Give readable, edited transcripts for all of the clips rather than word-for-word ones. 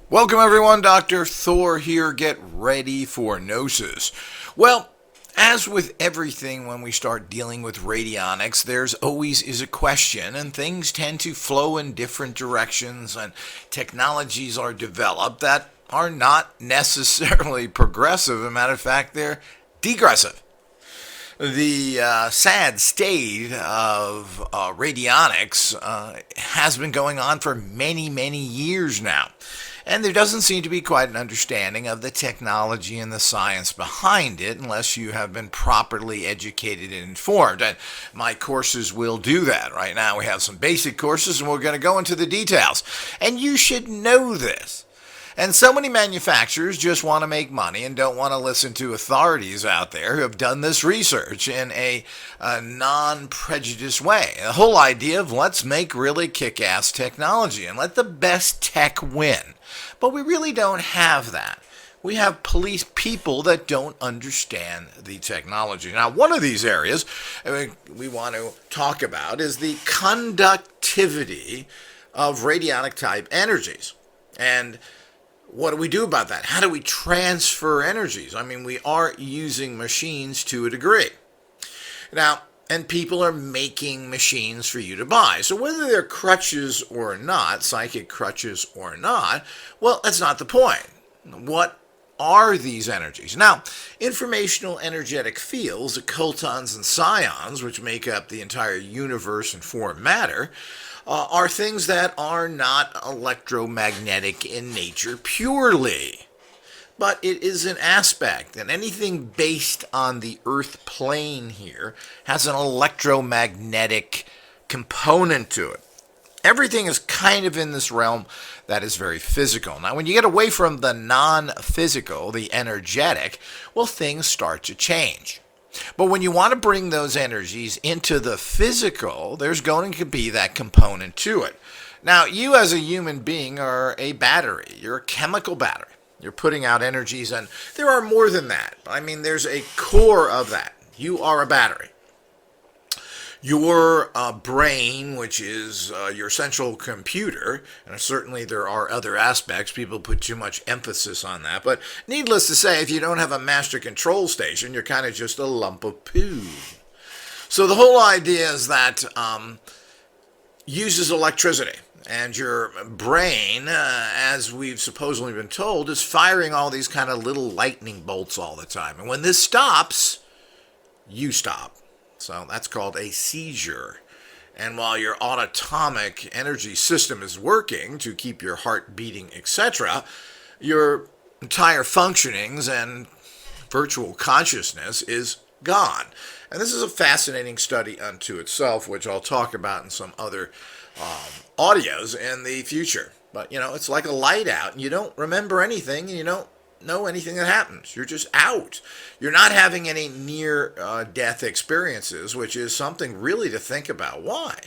Welcome everyone, Dr. Thor here. Get ready for Gnosis. Well, as with everything when we start dealing with radionics, there's always is a question, and things tend to flow in different directions, and technologies are developed that are not necessarily progressive. As a matter of fact, they're degressive. The sad state of radionics has been going on for many, many years now. And there doesn't seem to be quite an understanding of the technology and the science behind it unless you have been properly educated and informed. And my courses will do that. Right now we have some basic courses and we're going to go into the details. And you should know this. And so many manufacturers just want to make money and don't want to listen to authorities out there who have done this research in a non-prejudiced way. The whole idea of let's make really kick-ass technology and let the best tech win. But we really don't have that. We have police people that don't understand the technology. Now, one of these areas we want to talk about is the conductivity of radionic type energies. And what do we do about that? How do we transfer energies? I mean, we are using machines to a degree. Now, and people are making machines for you to buy. So whether they're crutches or not, psychic crutches or not, well, that's not the point. What are these energies? Now, informational energetic fields, the cotons and psions, which make up the entire universe and form matter, are things that are not electromagnetic in nature purely. But it is an aspect, and anything based on the Earth plane here has an electromagnetic component to it. Everything is kind of in this realm that is very physical. Now, when you get away from the non-physical, the energetic, well, things start to change. But when you want to bring those energies into the physical, there's going to be that component to it. Now, you as a human being are a battery. You're a chemical battery. You're putting out energies, and there are more than that. I mean, there's a core of that. You are a battery. Your brain, which is your central computer, and certainly there are other aspects, people put too much emphasis on that, but needless to say, if you don't have a master control station, you're kind of just a lump of poo. So the whole idea is that uses electricity, and your brain, as we've supposedly been told, is firing all these kind of little lightning bolts all the time, and when this stops, you stop. So that's called a seizure. And while your autonomic energy system is working to keep your heart beating, etc., your entire functionings and virtual consciousness is gone. And this is a fascinating study unto itself, which I'll talk about in some other audios in the future. But, it's like a light out, and you don't remember anything, and you don't know anything that happens. You're just out. You're not having any near-death experiences, which is something really to think about. Why?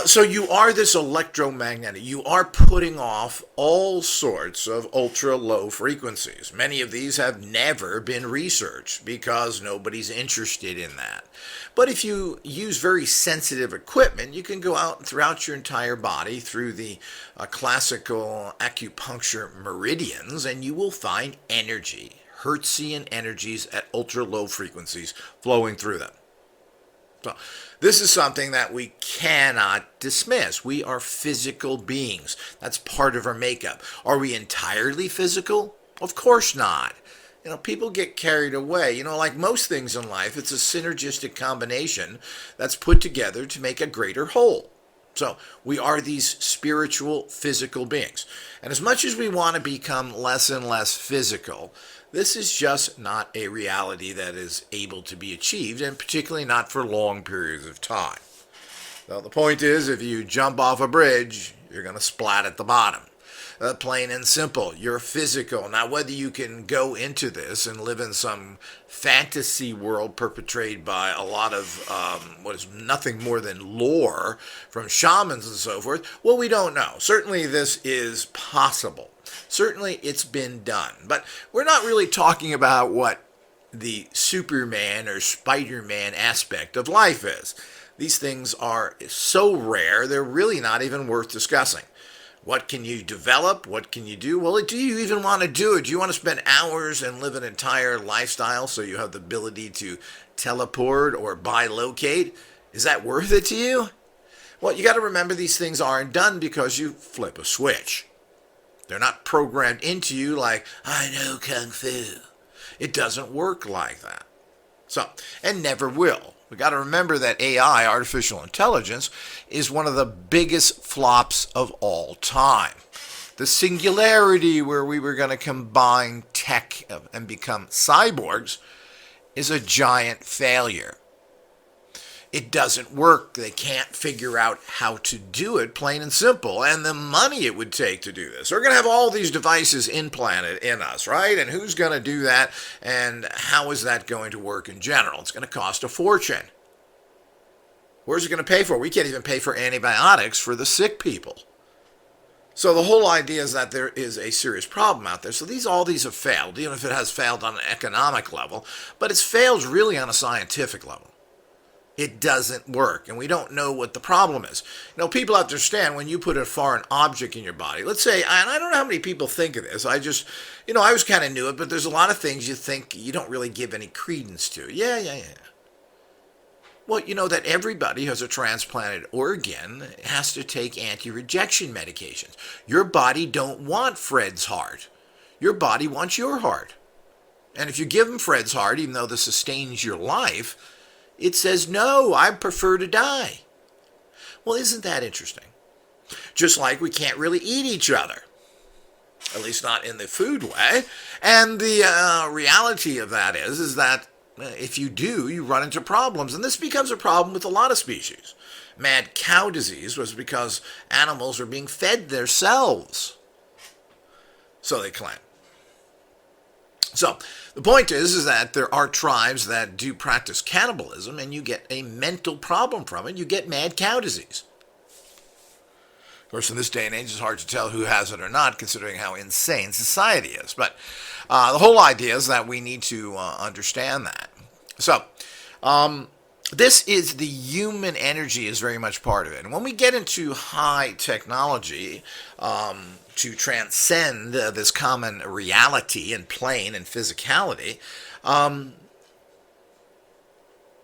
So you are this electromagnetic. You are putting off all sorts of ultra-low frequencies. Many of these have never been researched because nobody's interested in that. But if you use very sensitive equipment, you can go out throughout your entire body through the classical acupuncture meridians, and you will find energy, Hertzian energies at ultra-low frequencies flowing through them. So this is something that we cannot dismiss. We are physical beings. That's part of our makeup. Are we entirely physical? Of course not. People get carried away. Like most things in life, it's a synergistic combination that's put together to make a greater whole. So we are these spiritual, physical beings. And as much as we want to become less and less physical, this is just not a reality that is able to be achieved, and particularly not for long periods of time. So the point is, if you jump off a bridge, you're going to splat at the bottom. Plain and simple, you're physical. Now, whether you can go into this and live in some fantasy world perpetrated by a lot of what is nothing more than lore from shamans and so forth, well, we don't know. Certainly this is possible. Certainly it's been done. But we're not really talking about what the Superman or Spider-Man aspect of life is. These things are so rare, they're really not even worth discussing. What can you develop? What can you do? Well, do you even want to do it? Do you want to spend hours and live an entire lifestyle so you have the ability to teleport or bilocate? Is that worth it to you? Well, you got to remember these things aren't done because you flip a switch. They're not programmed into you like, I know Kung Fu. It doesn't work like that. So, and never will. We got to remember that AI, artificial intelligence, is one of the biggest flops of all time. The singularity where we were going to combine tech and become cyborgs is a giant failure. It doesn't work. They can't figure out how to do it, plain and simple, and the money it would take to do this. We're going to have all these devices implanted in us, right? And who's going to do that, and how is that going to work in general? It's going to cost a fortune. Where's it going to pay for? We can't even pay for antibiotics for the sick people. So the whole idea is that there is a serious problem out there. So all these have failed, even if it has failed on an economic level, but it's failed really on a scientific level. It doesn't work, and we don't know what the problem is. People have to understand when you put a foreign object in your body. Let's say, and I don't know how many people think of this. I just, I was kind of new it, but there's a lot of things you think you don't really give any credence to. Yeah. Well, you know that everybody who has a transplanted organ has to take anti-rejection medications. Your body don't want Fred's heart. Your body wants your heart. And if you give him Fred's heart, even though this sustains your life, it says, no, I prefer to die. Well, isn't that interesting? Just like we can't really eat each other, at least not in the food way. And the reality of that is that if you do, you run into problems. And this becomes a problem with a lot of species. Mad cow disease was because animals are being fed themselves. So they claim. So the point is that there are tribes that do practice cannibalism, and you get a mental problem from it. You get mad cow disease. Of course, in this day and age, it's hard to tell who has it or not, considering how insane society is. But the whole idea is that we need to understand that. So this is the human energy is very much part of it. And when we get into high technology, to transcend this common reality and plane and physicality,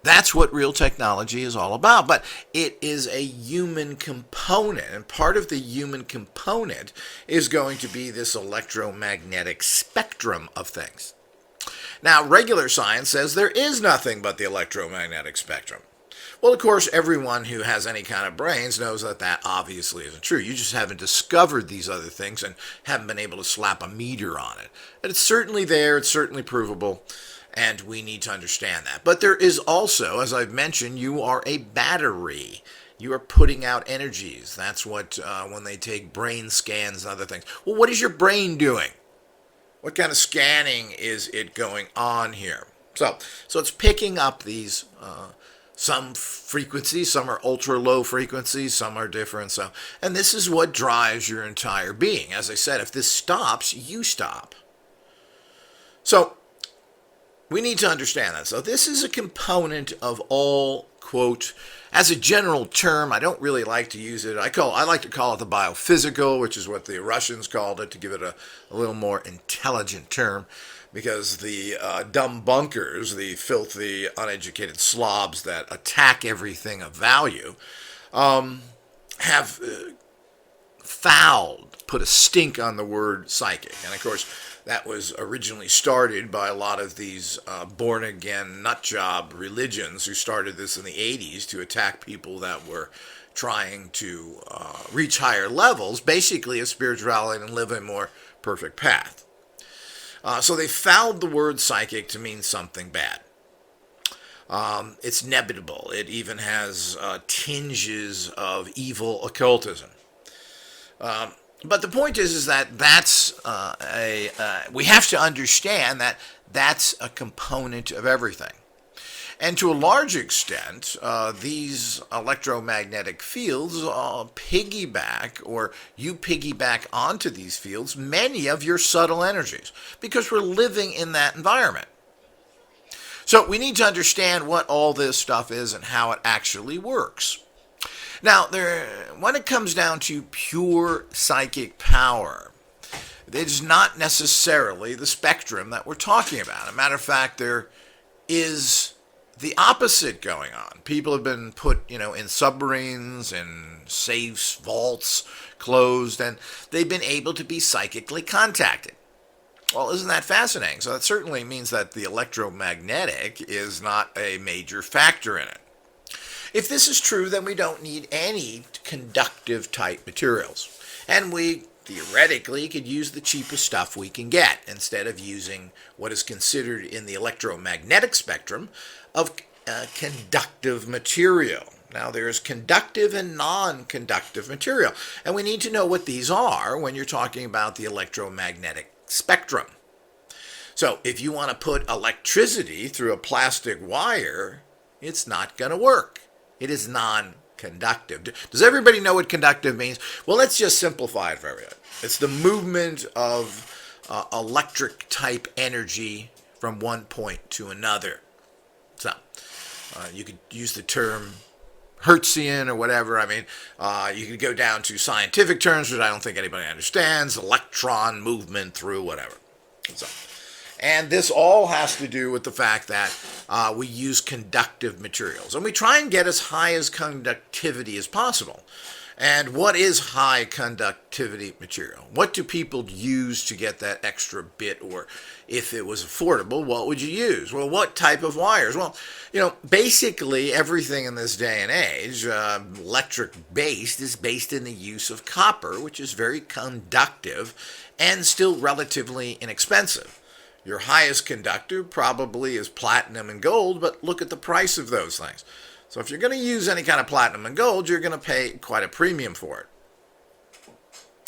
that's what real technology is all about. But it is a human component, and part of the human component is going to be this electromagnetic spectrum of things. Now, regular science says there is nothing but the electromagnetic spectrum. Well, of course, everyone who has any kind of brains knows that that obviously isn't true. You just haven't discovered these other things and haven't been able to slap a meter on it. But it's certainly there, it's certainly provable, and we need to understand that. But there is also, as I've mentioned, you are a battery. You are putting out energies. That's what, when they take brain scans and other things. Well, what is your brain doing? What kind of scanning is it going on here? So it's picking up these some frequencies, some are ultra low frequencies, some are different. And this is what drives your entire being. As I said, if this stops, you stop. So we need to understand that. So this is a component of all, quote, as a general term, I don't really like to use it. I like to call it the biophysical, which is what the Russians called it, to give it a little more intelligent term. Because the dumb bunkers, the filthy, uneducated slobs that attack everything of value, have put a stink on the word psychic. And of course, that was originally started by a lot of these born-again nutjob religions who started this in the 80s to attack people that were trying to reach higher levels, basically of spirituality, and live a more perfect path. So they fouled the word psychic to mean something bad. It's inevitable. It even has tinges of evil occultism. But the point is that that's we have to understand that that's a component of everything. And to a large extent, these electromagnetic fields piggyback onto these fields many of your subtle energies, because we're living in that environment. So we need to understand what all this stuff is and how it actually works. Now, when it comes down to pure psychic power, it is not necessarily the spectrum that we're talking about. As a matter of fact, there is the opposite going on. People have been put, in submarines, in safes, vaults, closed, and they've been able to be psychically contacted. Well, isn't that fascinating? So that certainly means that the electromagnetic is not a major factor in it. If this is true, then we don't need any conductive type materials. And we theoretically could use the cheapest stuff we can get instead of using what is considered in the electromagnetic spectrum of conductive material. Now, there is conductive and non-conductive material, and we need to know what these are when you're talking about the electromagnetic spectrum. So, if you want to put electricity through a plastic wire, it's not going to work. It is non-conductive. Does everybody know what conductive means? Well, let's just simplify it for everyone. It's the movement of electric type energy from one point to another. So, you could use the term Hertzian or whatever. I mean, you could go down to scientific terms, which I don't think anybody understands. Electron movement through whatever. So, and this all has to do with the fact that we use conductive materials. And we try and get as high as conductivity as possible. And what is high conductivity material? What do people use to get that extra bit? Or if it was affordable, what would you use? Well, what type of wires? Well, basically everything in this day and age, electric-based, is based in the use of copper, which is very conductive and still relatively inexpensive. Your highest conductor probably is platinum and gold, but look at the price of those things. So if you're going to use any kind of platinum and gold, you're going to pay quite a premium for it.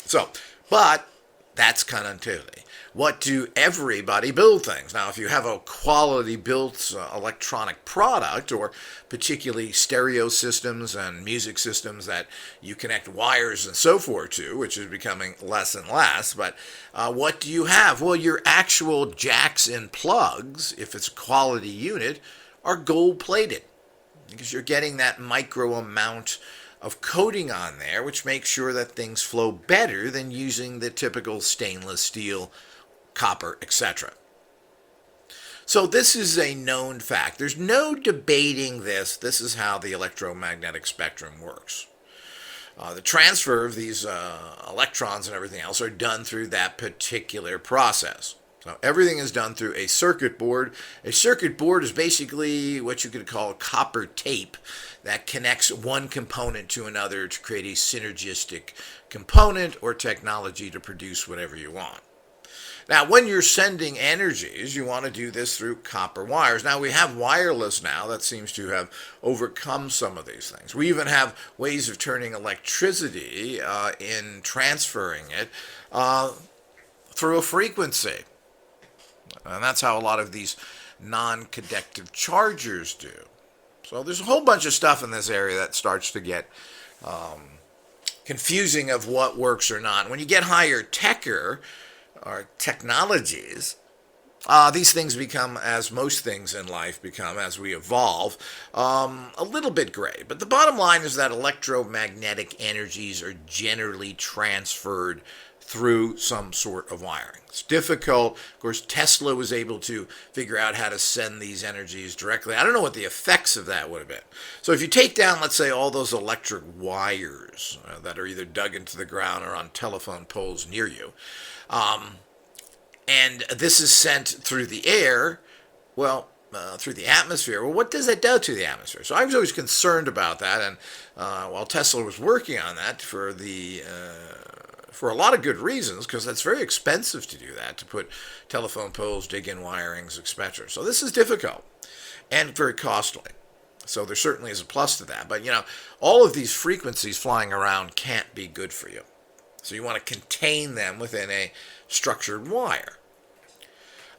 So, but that's conductivity. What do everybody build things? Now, if you have a quality built electronic product, or particularly stereo systems and music systems that you connect wires and so forth to, which is becoming less and less, but what do you have? Well, your actual jacks and plugs, if it's a quality unit, are gold plated, because you're getting that micro amount of coating on there, which makes sure that things flow better than using the typical stainless steel, copper, etc. So this is a known fact. There's no debating this. This is how the electromagnetic spectrum works. The transfer of these electrons and everything else are done through that particular process. So everything is done through a circuit board. A circuit board is basically what you could call copper tape that connects one component to another to create a synergistic component or technology to produce whatever you want. Now, when you're sending energies, you want to do this through copper wires. Now, we have wireless now that seems to have overcome some of these things. We even have ways of turning electricity in transferring it through a frequency. And that's how a lot of these non-conductive chargers do. So there's a whole bunch of stuff in this area that starts to get confusing of what works or not. When you get higher techer or technologies, these things become, as most things in life become as we evolve, a little bit gray. But the bottom line is that electromagnetic energies are generally transferred through some sort of wiring. It's difficult. Of course, Tesla was able to figure out how to send these energies directly. I don't know what the effects of that would have been. So if you take down, let's say, all those electric wires that are either dug into the ground or on telephone poles near you, and this is sent through the air, well, through the atmosphere. Well, what does that do to the atmosphere? So I was always concerned about that, and while Tesla was working on that for a lot of good reasons, because that's very expensive to do that, to put telephone poles, dig in wirings, etc. So this is difficult and very costly. So there certainly is a plus to that. But, all of these frequencies flying around can't be good for you. So you want to contain them within a structured wire.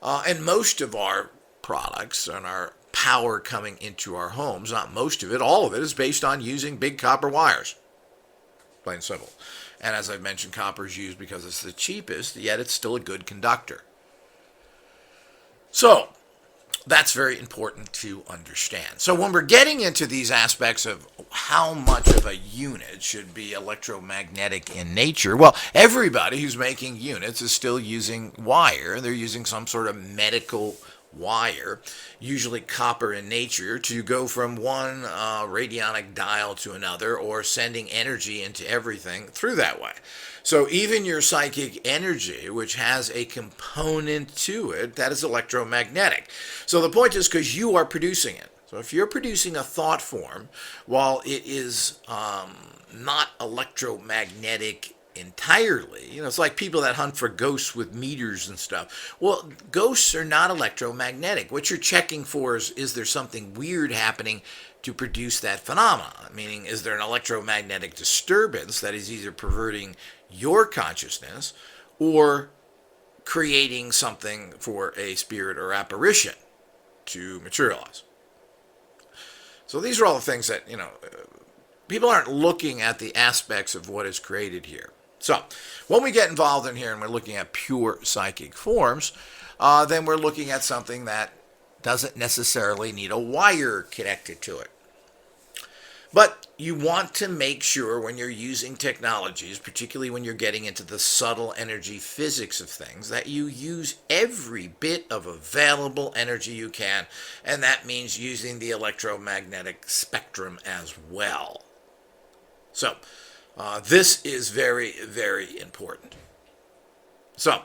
And most of our products and our power coming into our homes, not most of it, all of it, is based on using big copper wires. Plain and simple. And as I've mentioned, copper is used because it's the cheapest, yet it's still a good conductor. So, That's very important to understand. So when we're getting into these aspects of how much of a unit should be electromagnetic in nature, well, everybody who's making units is still using wire. They're using some sort of medical wire, usually copper in nature, to go from one radionic dial to another, or sending energy into everything through that way. So even your psychic energy, which has a component to it, that is electromagnetic. So the point is, because you are producing it. So if you're producing a thought form, while it is not electromagnetic entirely, it's like people that hunt for ghosts with meters and stuff. Well, ghosts are not electromagnetic. What you're checking for is there something weird happening to produce that phenomenon? Meaning, is there an electromagnetic disturbance that is either perverting your consciousness or creating something for a spirit or apparition to materialize? So these are all the things that, people aren't looking at the aspects of what is created here. So when we get involved in here and we're looking at pure psychic forms, then we're looking at something that doesn't necessarily need a wire connected to it. But you want to make sure when you're using technologies, particularly when you're getting into the subtle energy physics of things, that you use every bit of available energy you can, and that means using the electromagnetic spectrum as well. So, this is very, very important. So,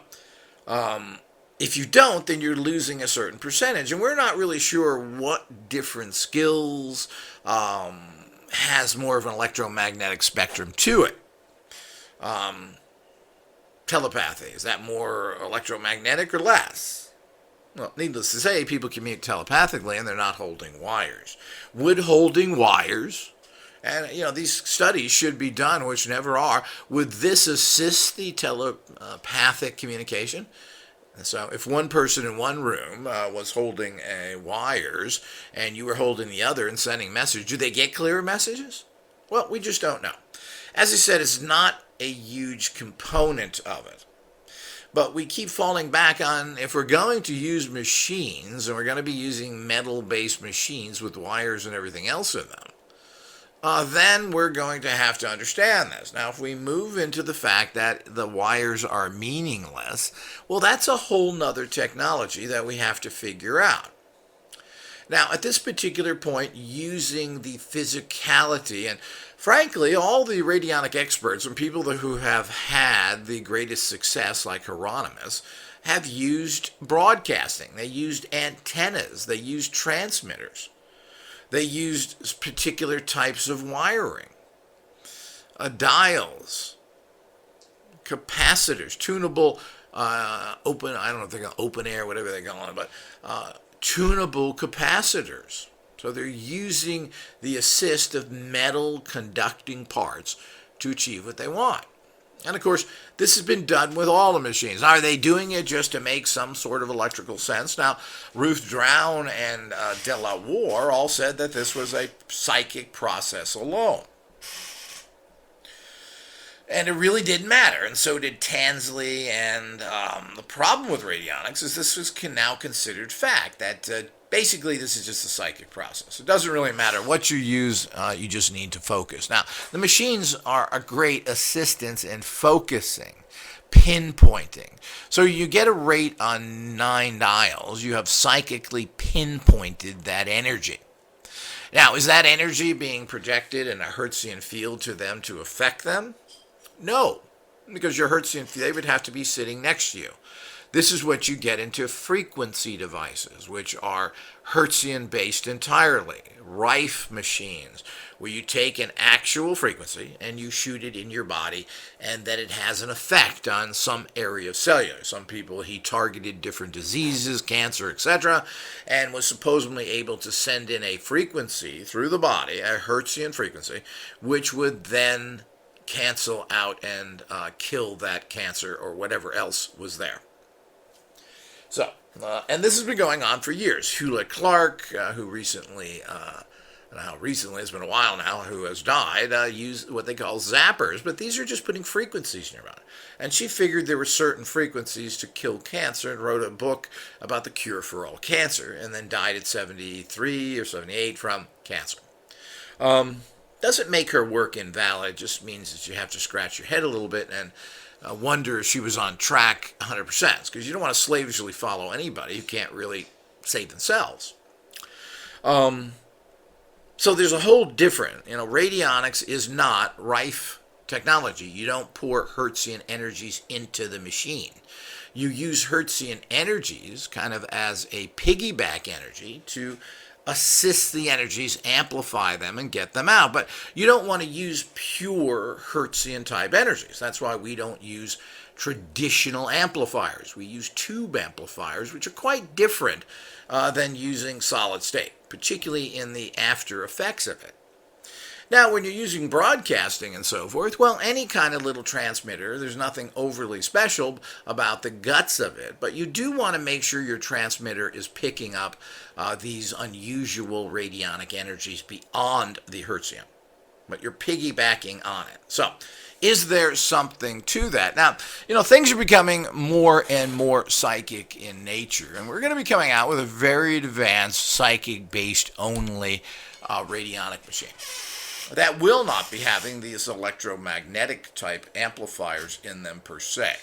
if you don't, then you're losing a certain percentage, and we're not really sure what different skills has more of an electromagnetic spectrum to it. Telepathy, is that more electromagnetic or less? Well, needless to say, people communicate telepathically and they're not holding wires. Would holding wires, and these studies should be done, which never are, would this assist the telepathic communication? So if one person in one room was holding wires and you were holding the other and sending messages, do they get clearer messages? Well, we just don't know. As I said, it's not a huge component of it. But we keep falling back on, if we're going to use machines, and we're going to be using metal-based machines with wires and everything else in them, then we're going to have to understand this. Now, if we move into the fact that the wires are meaningless, well, that's a whole nother technology that we have to figure out. Now, at this particular point, using the physicality, and frankly, all the radionic experts and people who have had the greatest success, like Hieronymus, have used broadcasting. They used antennas. They used transmitters. They used particular types of wiring, dials, capacitors, tunable, I don't know if they're going open air, whatever they're calling it, but tunable capacitors. So they're using the assist of metal conducting parts to achieve what they want. And of course, this has been done with all the machines. Are they doing it just to make some sort of electrical sense? Now, Ruth Drown and De La Warr all said that this was a psychic process alone. And it really didn't matter, and so did Tansley. And the problem with radionics is this is now considered fact, that basically this is just a psychic process. It doesn't really matter what you use, you just need to focus. Now, the machines are a great assistance in focusing, pinpointing. So you get a rate on 9 dials, you have psychically pinpointed that energy. Now, is that energy being projected in a Hertzian field to them to affect them? No, because your Hertzian field, they would have to be sitting next to you. This is what you get into frequency devices, which are Hertzian-based entirely. Rife machines, where you take an actual frequency and you shoot it in your body, and then it has an effect on some area of cellular. Some people, he targeted different diseases, cancer, etc., and was supposedly able to send in a frequency through the body, a Hertzian frequency, which would then cancel out and kill that cancer or whatever else was there. So, and this has been going on for years. Hewlett Clark, who recently now recently, it's been a while now, who has died, used what they call zappers, but these are just putting frequencies in your body. And she figured there were certain frequencies to kill cancer and wrote a book about the cure for all cancer, and then died at 73 or 78 from cancer. Doesn't make her work invalid, just means that you have to scratch your head a little bit and wonder if she was on track 100%, because you don't want to slavishly follow anybody who can't really save themselves. So there's a whole different, radionics is not rife technology. You don't pour Hertzian energies into the machine. You use Hertzian energies kind of as a piggyback energy to assist the energies, amplify them, and get them out. But you don't want to use pure Hertzian type energies. That's why we don't use traditional amplifiers. We use tube amplifiers, which are quite different than using solid state, particularly in the after effects of it. Now, when you're using broadcasting and so forth, well, any kind of little transmitter, there's nothing overly special about the guts of it, but you do want to make sure your transmitter is picking up these unusual radionic energies beyond the Hertzian, but you're piggybacking on it. So, is there something to that? Now, things are becoming more and more psychic in nature, and we're going to be coming out with a very advanced psychic-based only radionic machine that will not be having these electromagnetic type amplifiers in them per se.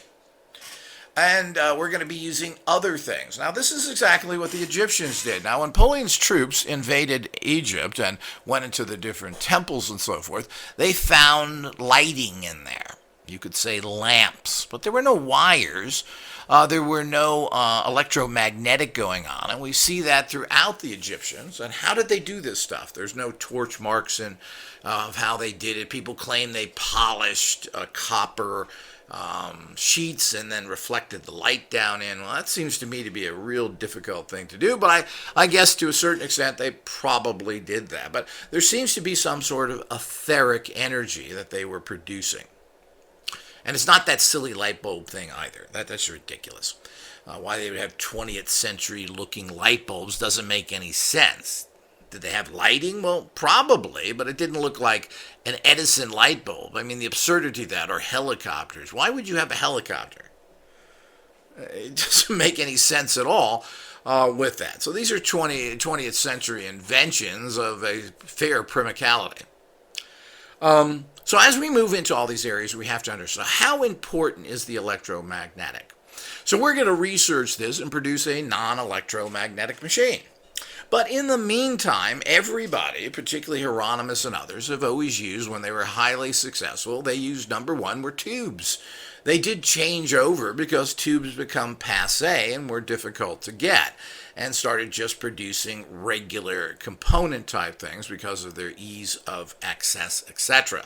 And we're going to be using other things. Now, this is exactly what the Egyptians did. Now, when Napoleon's troops invaded Egypt and went into the different temples and so forth, they found lighting in there. You could say lamps, but there were no wires. There were no electromagnetic going on, and we see that throughout the Egyptians. And how did they do this stuff? There's no torch marks of how they did it. People claim they polished copper sheets and then reflected the light down in. Well, that seems to me to be a real difficult thing to do, but I guess to a certain extent they probably did that. But there seems to be some sort of etheric energy that they were producing. And it's not that silly light bulb thing either. That's ridiculous. Why they would have 20th century looking light bulbs doesn't make any sense. Did they have lighting? Well, probably, but it didn't look like an Edison light bulb. I mean, the absurdity of that, or helicopters. Why would you have a helicopter? It doesn't make any sense at all with that. So these are 20th century inventions of a fair primicality. So as we move into all these areas, we have to understand how important is the electromagnetic. So we're going to research this and produce a non-electromagnetic machine. But in the meantime, everybody, particularly Hieronymus and others, have always used, when they were highly successful, they used, number one, were tubes. They did change over because tubes become passé and were difficult to get, and started just producing regular component type things because of their ease of access, etc.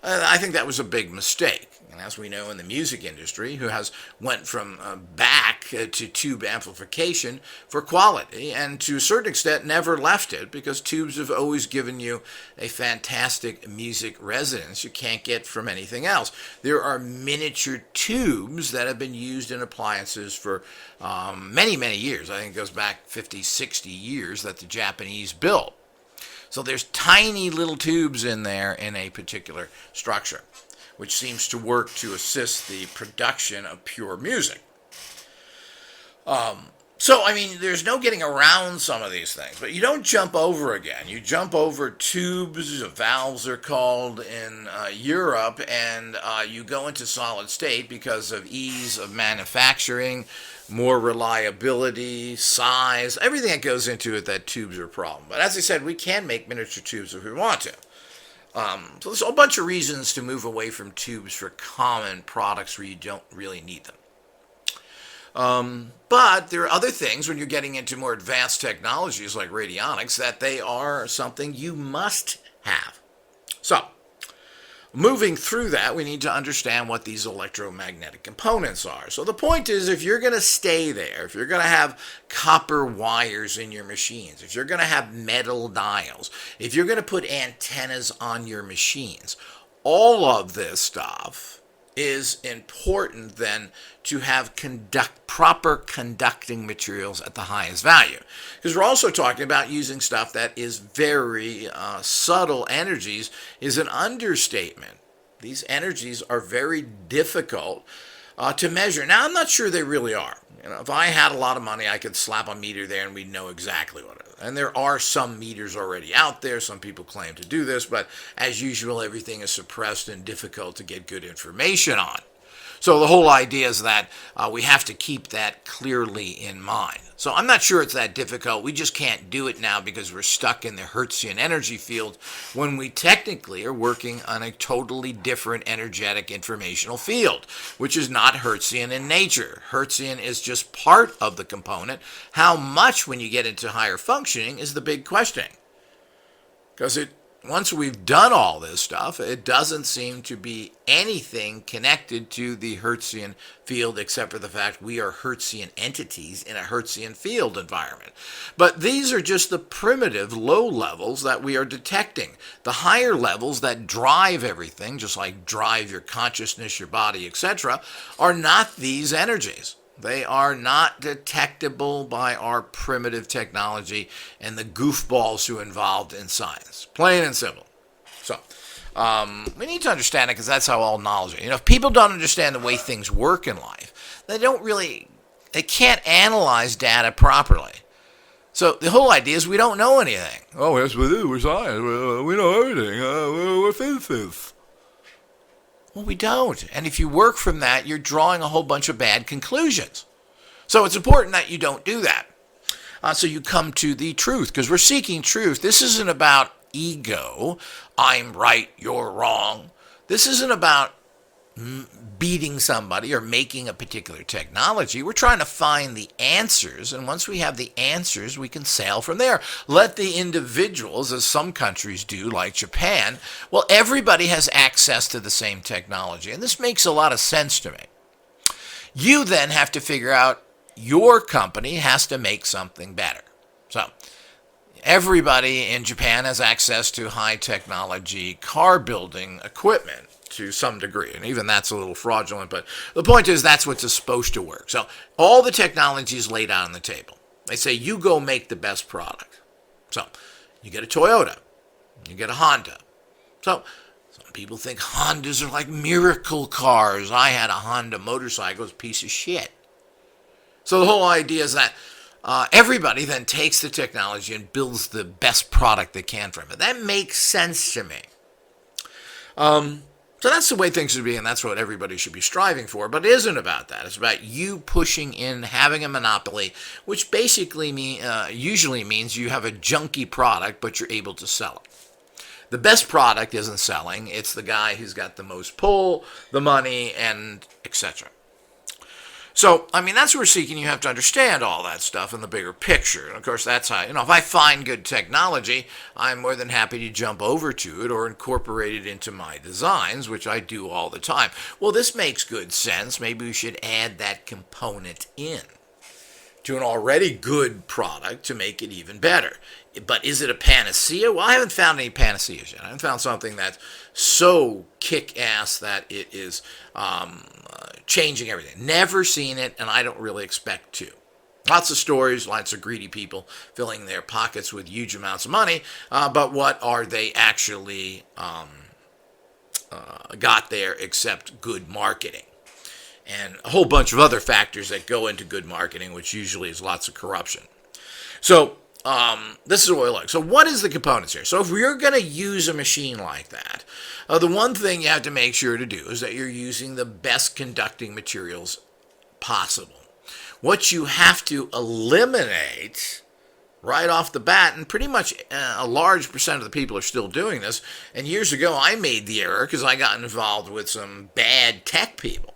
I think that was a big mistake. And as we know in the music industry, who has went from back to tube amplification for quality, and to a certain extent never left it, because tubes have always given you a fantastic music resonance you can't get from anything else. There are miniature tubes that have been used in appliances for many, many years. I think it goes back 50, 60 years that the Japanese built. So there's tiny little tubes in there in a particular structure, which seems to work to assist the production of pure music. There's no getting around some of these things, but you don't jump over again. You jump over tubes, valves are called in Europe, and you go into solid state because of ease of manufacturing, more reliability, size, everything that goes into it, that tubes are a problem. But as I said, we can make miniature tubes if we want to. So there's a whole bunch of reasons to move away from tubes for common products where you don't really need them. But there are other things when you're getting into more advanced technologies like radionics that they are something you must have. So, moving through that, we need to understand what these electromagnetic components are. So the point is, if you're going to stay there, if you're going to have copper wires in your machines, if you're going to have metal dials, if you're going to put antennas on your machines, all of this stuff is important then to have proper conducting materials at the highest value. Because we're also talking about using stuff that is very subtle energies is an understatement. These energies are very difficult to measure. Now, I'm not sure they really are. If I had a lot of money, I could slap a meter there and we'd know exactly what it is. And there are some meters already out there. Some people claim to do this, but as usual, everything is suppressed and difficult to get good information on. So the whole idea is that we have to keep that clearly in mind. So I'm not sure it's that difficult. We just can't do it now because we're stuck in the Hertzian energy field when we technically are working on a totally different energetic informational field, which is not Hertzian in nature. Hertzian is just part of the component. How much when you get into higher functioning is the big question. Because once we've done all this stuff, it doesn't seem to be anything connected to the Hertzian field except for the fact we are Hertzian entities in a Hertzian field environment. But these are just the primitive low levels that we are detecting. The higher levels that drive everything, just like drive your consciousness, your body, etc., are not these energies. They are not detectable by our primitive technology and the goofballs who are involved in science. Plain and simple. So, we need to understand it because that's how all knowledge is. If people don't understand the way things work in life, they can't analyze data properly. So the whole idea is we don't know anything. Oh, yes, we do. We're science. We know everything. We're physicists. Well, we don't. And if you work from that, you're drawing a whole bunch of bad conclusions. So it's important that you don't do that. So you come to the truth, because we're seeking truth. This isn't about ego. I'm right, you're wrong. This isn't about beating somebody or making a particular technology. We're trying to find the answers, and once we have the answers, we can sail from there. Let the individuals, as some countries do, like Japan, well, everybody has access to the same technology, and this makes a lot of sense to me. You then have to figure out your company has to make something better. So everybody in Japan has access to high technology car building equipment to some degree, and even that's a little fraudulent, but the point is that's what's supposed to work. So all the technology is laid out on the table. They say you go make the best product. So you get a Toyota, you get a Honda. So some people think Hondas are like miracle cars. I had a Honda motorcycle, it's a piece of shit. So the whole idea is that everybody then takes the technology and builds the best product they can from it. That makes sense to me. So that's the way things should be, and that's what everybody should be striving for. But it isn't about that. It's about you pushing in, having a monopoly, which basically usually means you have a junky product, but you're able to sell it. The best product isn't selling. It's the guy who's got the most pull, the money, and etc. So, that's what we're seeking. You have to understand all that stuff in the bigger picture. And of course, that's how, if I find good technology, I'm more than happy to jump over to it or incorporate it into my designs, which I do all the time. Well, this makes good sense. Maybe we should add that component in to an already good product to make it even better. But is it a panacea? Well, I haven't found any panaceas yet. I haven't found something that's so kick-ass that it is changing everything. Never seen it, and I don't really expect to. Lots of stories, lots of greedy people filling their pockets with huge amounts of money, but what are they actually got there except good marketing? And a whole bunch of other factors that go into good marketing, which usually is lots of corruption. So this is what we like. So what is the components here? So if you're going to use a machine like that, the one thing you have to make sure to do is that you're using the best conducting materials possible. What you have to eliminate right off the bat, and pretty much a large percent of the people are still doing this, and years ago I made the error because I got involved with some bad tech people.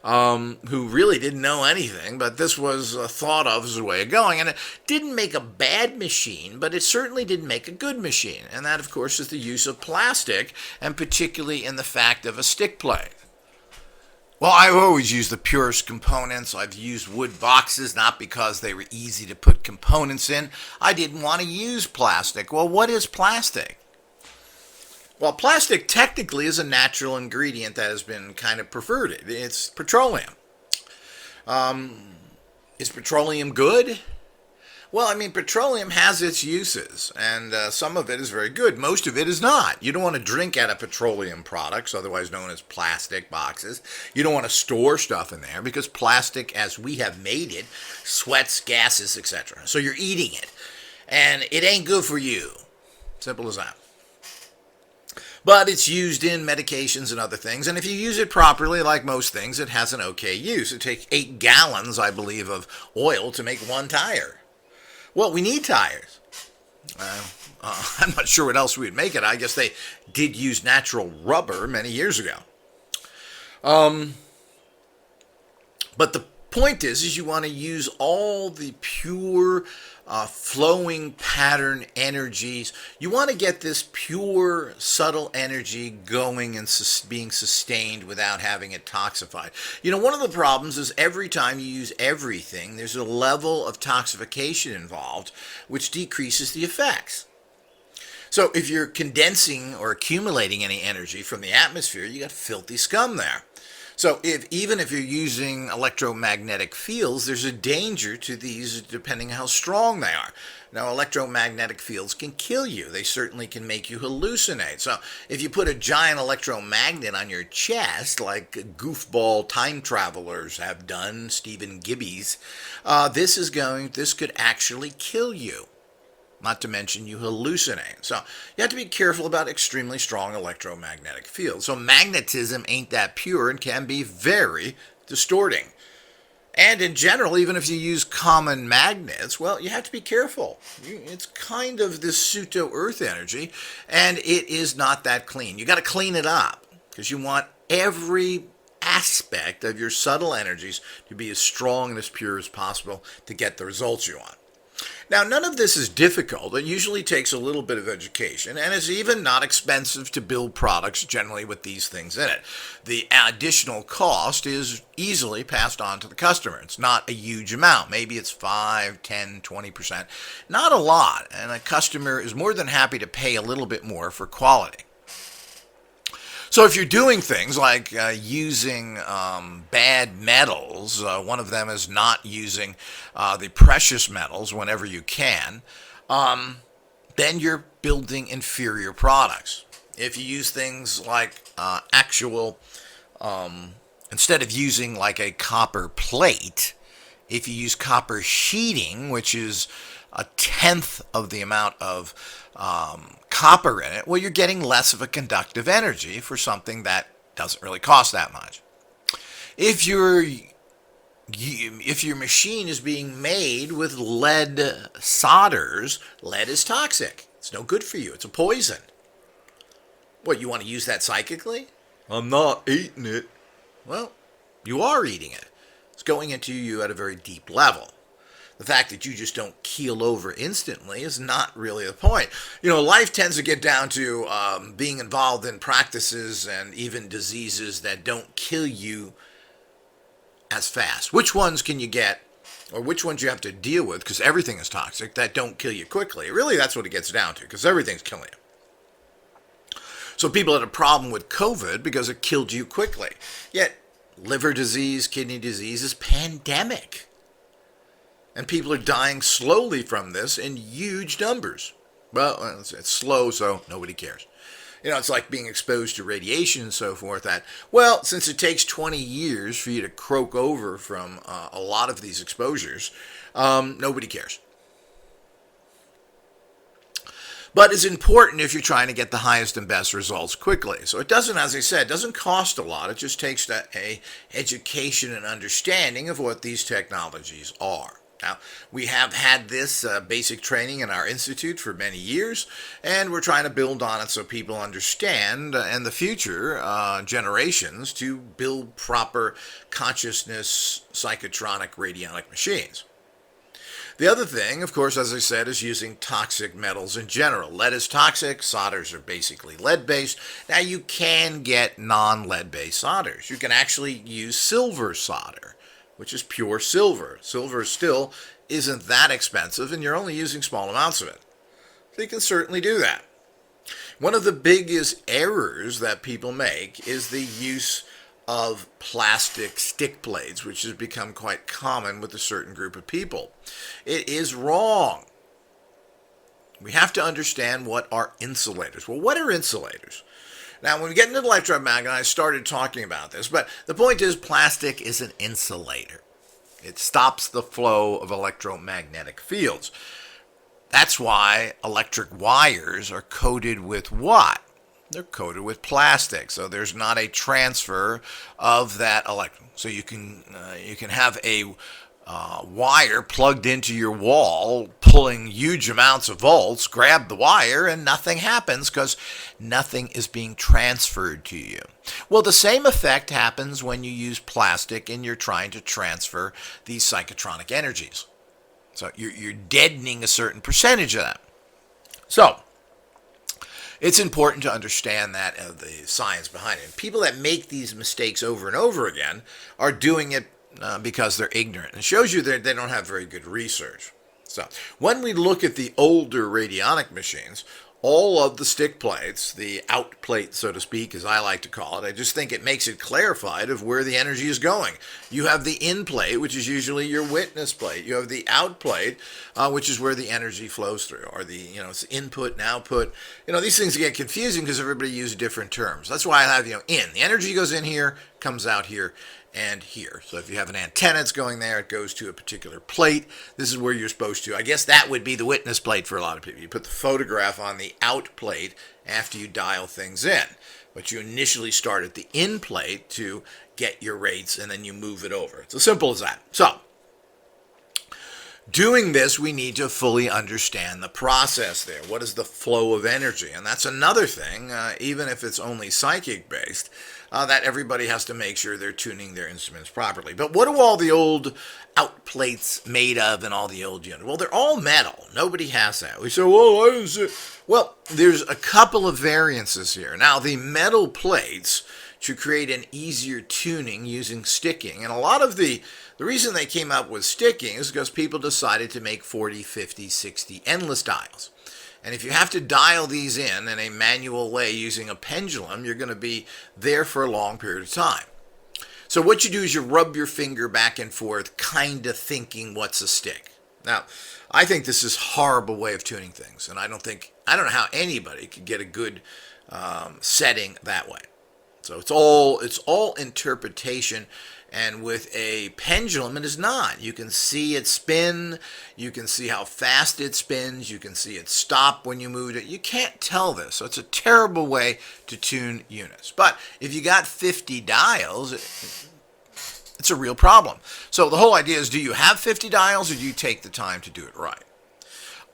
Who really didn't know anything, but this was thought of as a way of going. And it didn't make a bad machine, but it certainly didn't make a good machine. And that, of course, is the use of plastic, and particularly in the fact of a stick plate. Well, I've always used the purest components. I've used wood boxes, not because they were easy to put components in. I didn't want to use plastic. Well, what is plastic? Well, plastic technically is a natural ingredient that has been kind of perverted. It's petroleum. Is petroleum good? Well, I mean, petroleum has its uses, and some of it is very good. Most of it is not. You don't want to drink out of petroleum products, otherwise known as plastic boxes. You don't want to store stuff in there because plastic, as we have made it, sweats, gases, etc. So you're eating it, and it ain't good for you. Simple as that. But it's used in medications and other things, and if you use it properly, like most things, it has an okay use. It takes 8 gallons, I believe, of oil to make one tire. Well, we need tires. I'm not sure what else we'd make it. I guess they did use natural rubber many years ago. But the point is you want to use all the pure, flowing pattern energies. You want to get this pure, subtle energy going and being sustained without having it toxified. You know, one of the problems is every time you use everything, there's a level of toxification involved, which decreases the effects. So if you're condensing or accumulating any energy from the atmosphere, you got filthy scum there. So even if you're using electromagnetic fields, there's a danger to these depending on how strong they are. Now, electromagnetic fields can kill you. They certainly can make you hallucinate. So if you put a giant electromagnet on your chest, like goofball time travelers have done, Stephen Gibbies, this could actually kill you. Not to mention you hallucinate. So you have to be careful about extremely strong electromagnetic fields. So magnetism ain't that pure and can be very distorting. And in general, even if you use common magnets, well, you have to be careful. It's kind of this pseudo-earth energy, and it is not that clean. You got to clean it up because you want every aspect of your subtle energies to be as strong and as pure as possible to get the results you want. Now, none of this is difficult. It usually takes a little bit of education, and it's even not expensive to build products generally with these things in it. The additional cost is easily passed on to the customer. It's not a huge amount. Maybe it's 5, 10, 20%. Not a lot, and a customer is more than happy to pay a little bit more for quality. So if you're doing things like using bad metals, one of them is not using the precious metals whenever you can, then you're building inferior products. If you use things like instead of using like a copper plate, if you use copper sheeting, which is 1/10 of the amount of copper in it, well, you're getting less of a conductive energy for something that doesn't really cost that much. If your machine is being made with lead solders, lead is toxic. It's no good for you. It's a poison. What, you want to use that psychically? I'm not eating it. Well, you are eating it. It's going into you at a very deep level. The fact that you just don't keel over instantly is not really the point. You know, life tends to get down to being involved in practices and even diseases that don't kill you as fast. Which ones can you get, or which ones you have to deal with, because everything is toxic, that don't kill you quickly? Really, that's what it gets down to, because everything's killing you. So people had a problem with COVID because it killed you quickly. Yet, liver disease, kidney disease is pandemic. And people are dying slowly from this in huge numbers. Well, it's slow, so nobody cares. You know, it's like being exposed to radiation and so forth. That, well, since it takes 20 years for you to croak over from a lot of these exposures, nobody cares. But it's important if you're trying to get the highest and best results quickly. So it doesn't, as I said, it doesn't cost a lot. It just takes a education and understanding of what these technologies are. Now, we have had this basic training in our institute for many years, and we're trying to build on it so people understand and the future generations to build proper consciousness psychotronic radionic machines. The other thing, of course, as I said, is using toxic metals in general. Lead is toxic. Solders are basically lead-based. Now, you can get non-lead-based solders. You can actually use silver solder, which is pure silver. Silver still isn't that expensive, and you're only using small amounts of it. So you can certainly do that. One of the biggest errors that people make is the use of plastic stick plates, which has become quite common with a certain group of people. It is wrong. We have to understand what are insulators. Well, what are insulators? Now, when we get into the electromagnet, I started talking about this, but the point is plastic is an insulator. It stops the flow of electromagnetic fields. That's why electric wires are coated with what? They're coated with plastic, so there's not a transfer of that electron. So you can have a wire plugged into your wall, pulling huge amounts of volts, grab the wire, and nothing happens because nothing is being transferred to you. Well, the same effect happens when you use plastic and you're trying to transfer these psychotronic energies. So you're deadening a certain percentage of that. So it's important to understand that the science behind it. People that make these mistakes over and over again are doing it because they're ignorant. It shows you that they don't have very good research. So when we look at the older radionic machines, all of the stick plates, the out plate, so to speak, as I like to call it, I just think it makes it clarified of where the energy is going. You have the in plate, which is usually your witness plate. You have the out plate, which is where the energy flows through, or it's input and output. These things get confusing because everybody uses different terms. That's why I have, in. The energy goes in here, comes out here, and here. So if you have an antenna that's going there, it goes to a particular plate. This is where you're supposed to. I guess that would be the witness plate for a lot of people. You put the photograph on the out plate after you dial things in. But you initially start at the in plate to get your rates, and then you move it over. It's as simple as that. So doing this, we need to fully understand the process there. What is the flow of energy? And that's another thing, even if it's only psychic-based, that everybody has to make sure they're tuning their instruments properly. But what are all the old out plates made of and all the old units? Well, they're all metal. Nobody has that. We say, well, I didn't say. Well, there's a couple of variances here. Now, the metal plates to create an easier tuning using sticking. And a lot of the reason they came up with sticking is because people decided to make 40, 50, 60 endless dials. And if you have to dial these in a manual way using a pendulum, you're going to be there for a long period of time. So what you do is you rub your finger back and forth, kind of thinking what's a stick. Now, I think this is a horrible way of tuning things, and I don't know how anybody could get a good setting that way. So it's all interpretation. And with a pendulum, it is not. You can see it spin. You can see how fast it spins. You can see it stop when you move it. You can't tell this. So it's a terrible way to tune units. But if you got 50 dials, it's a real problem. So the whole idea is, do you have 50 dials or do you take the time to do it right?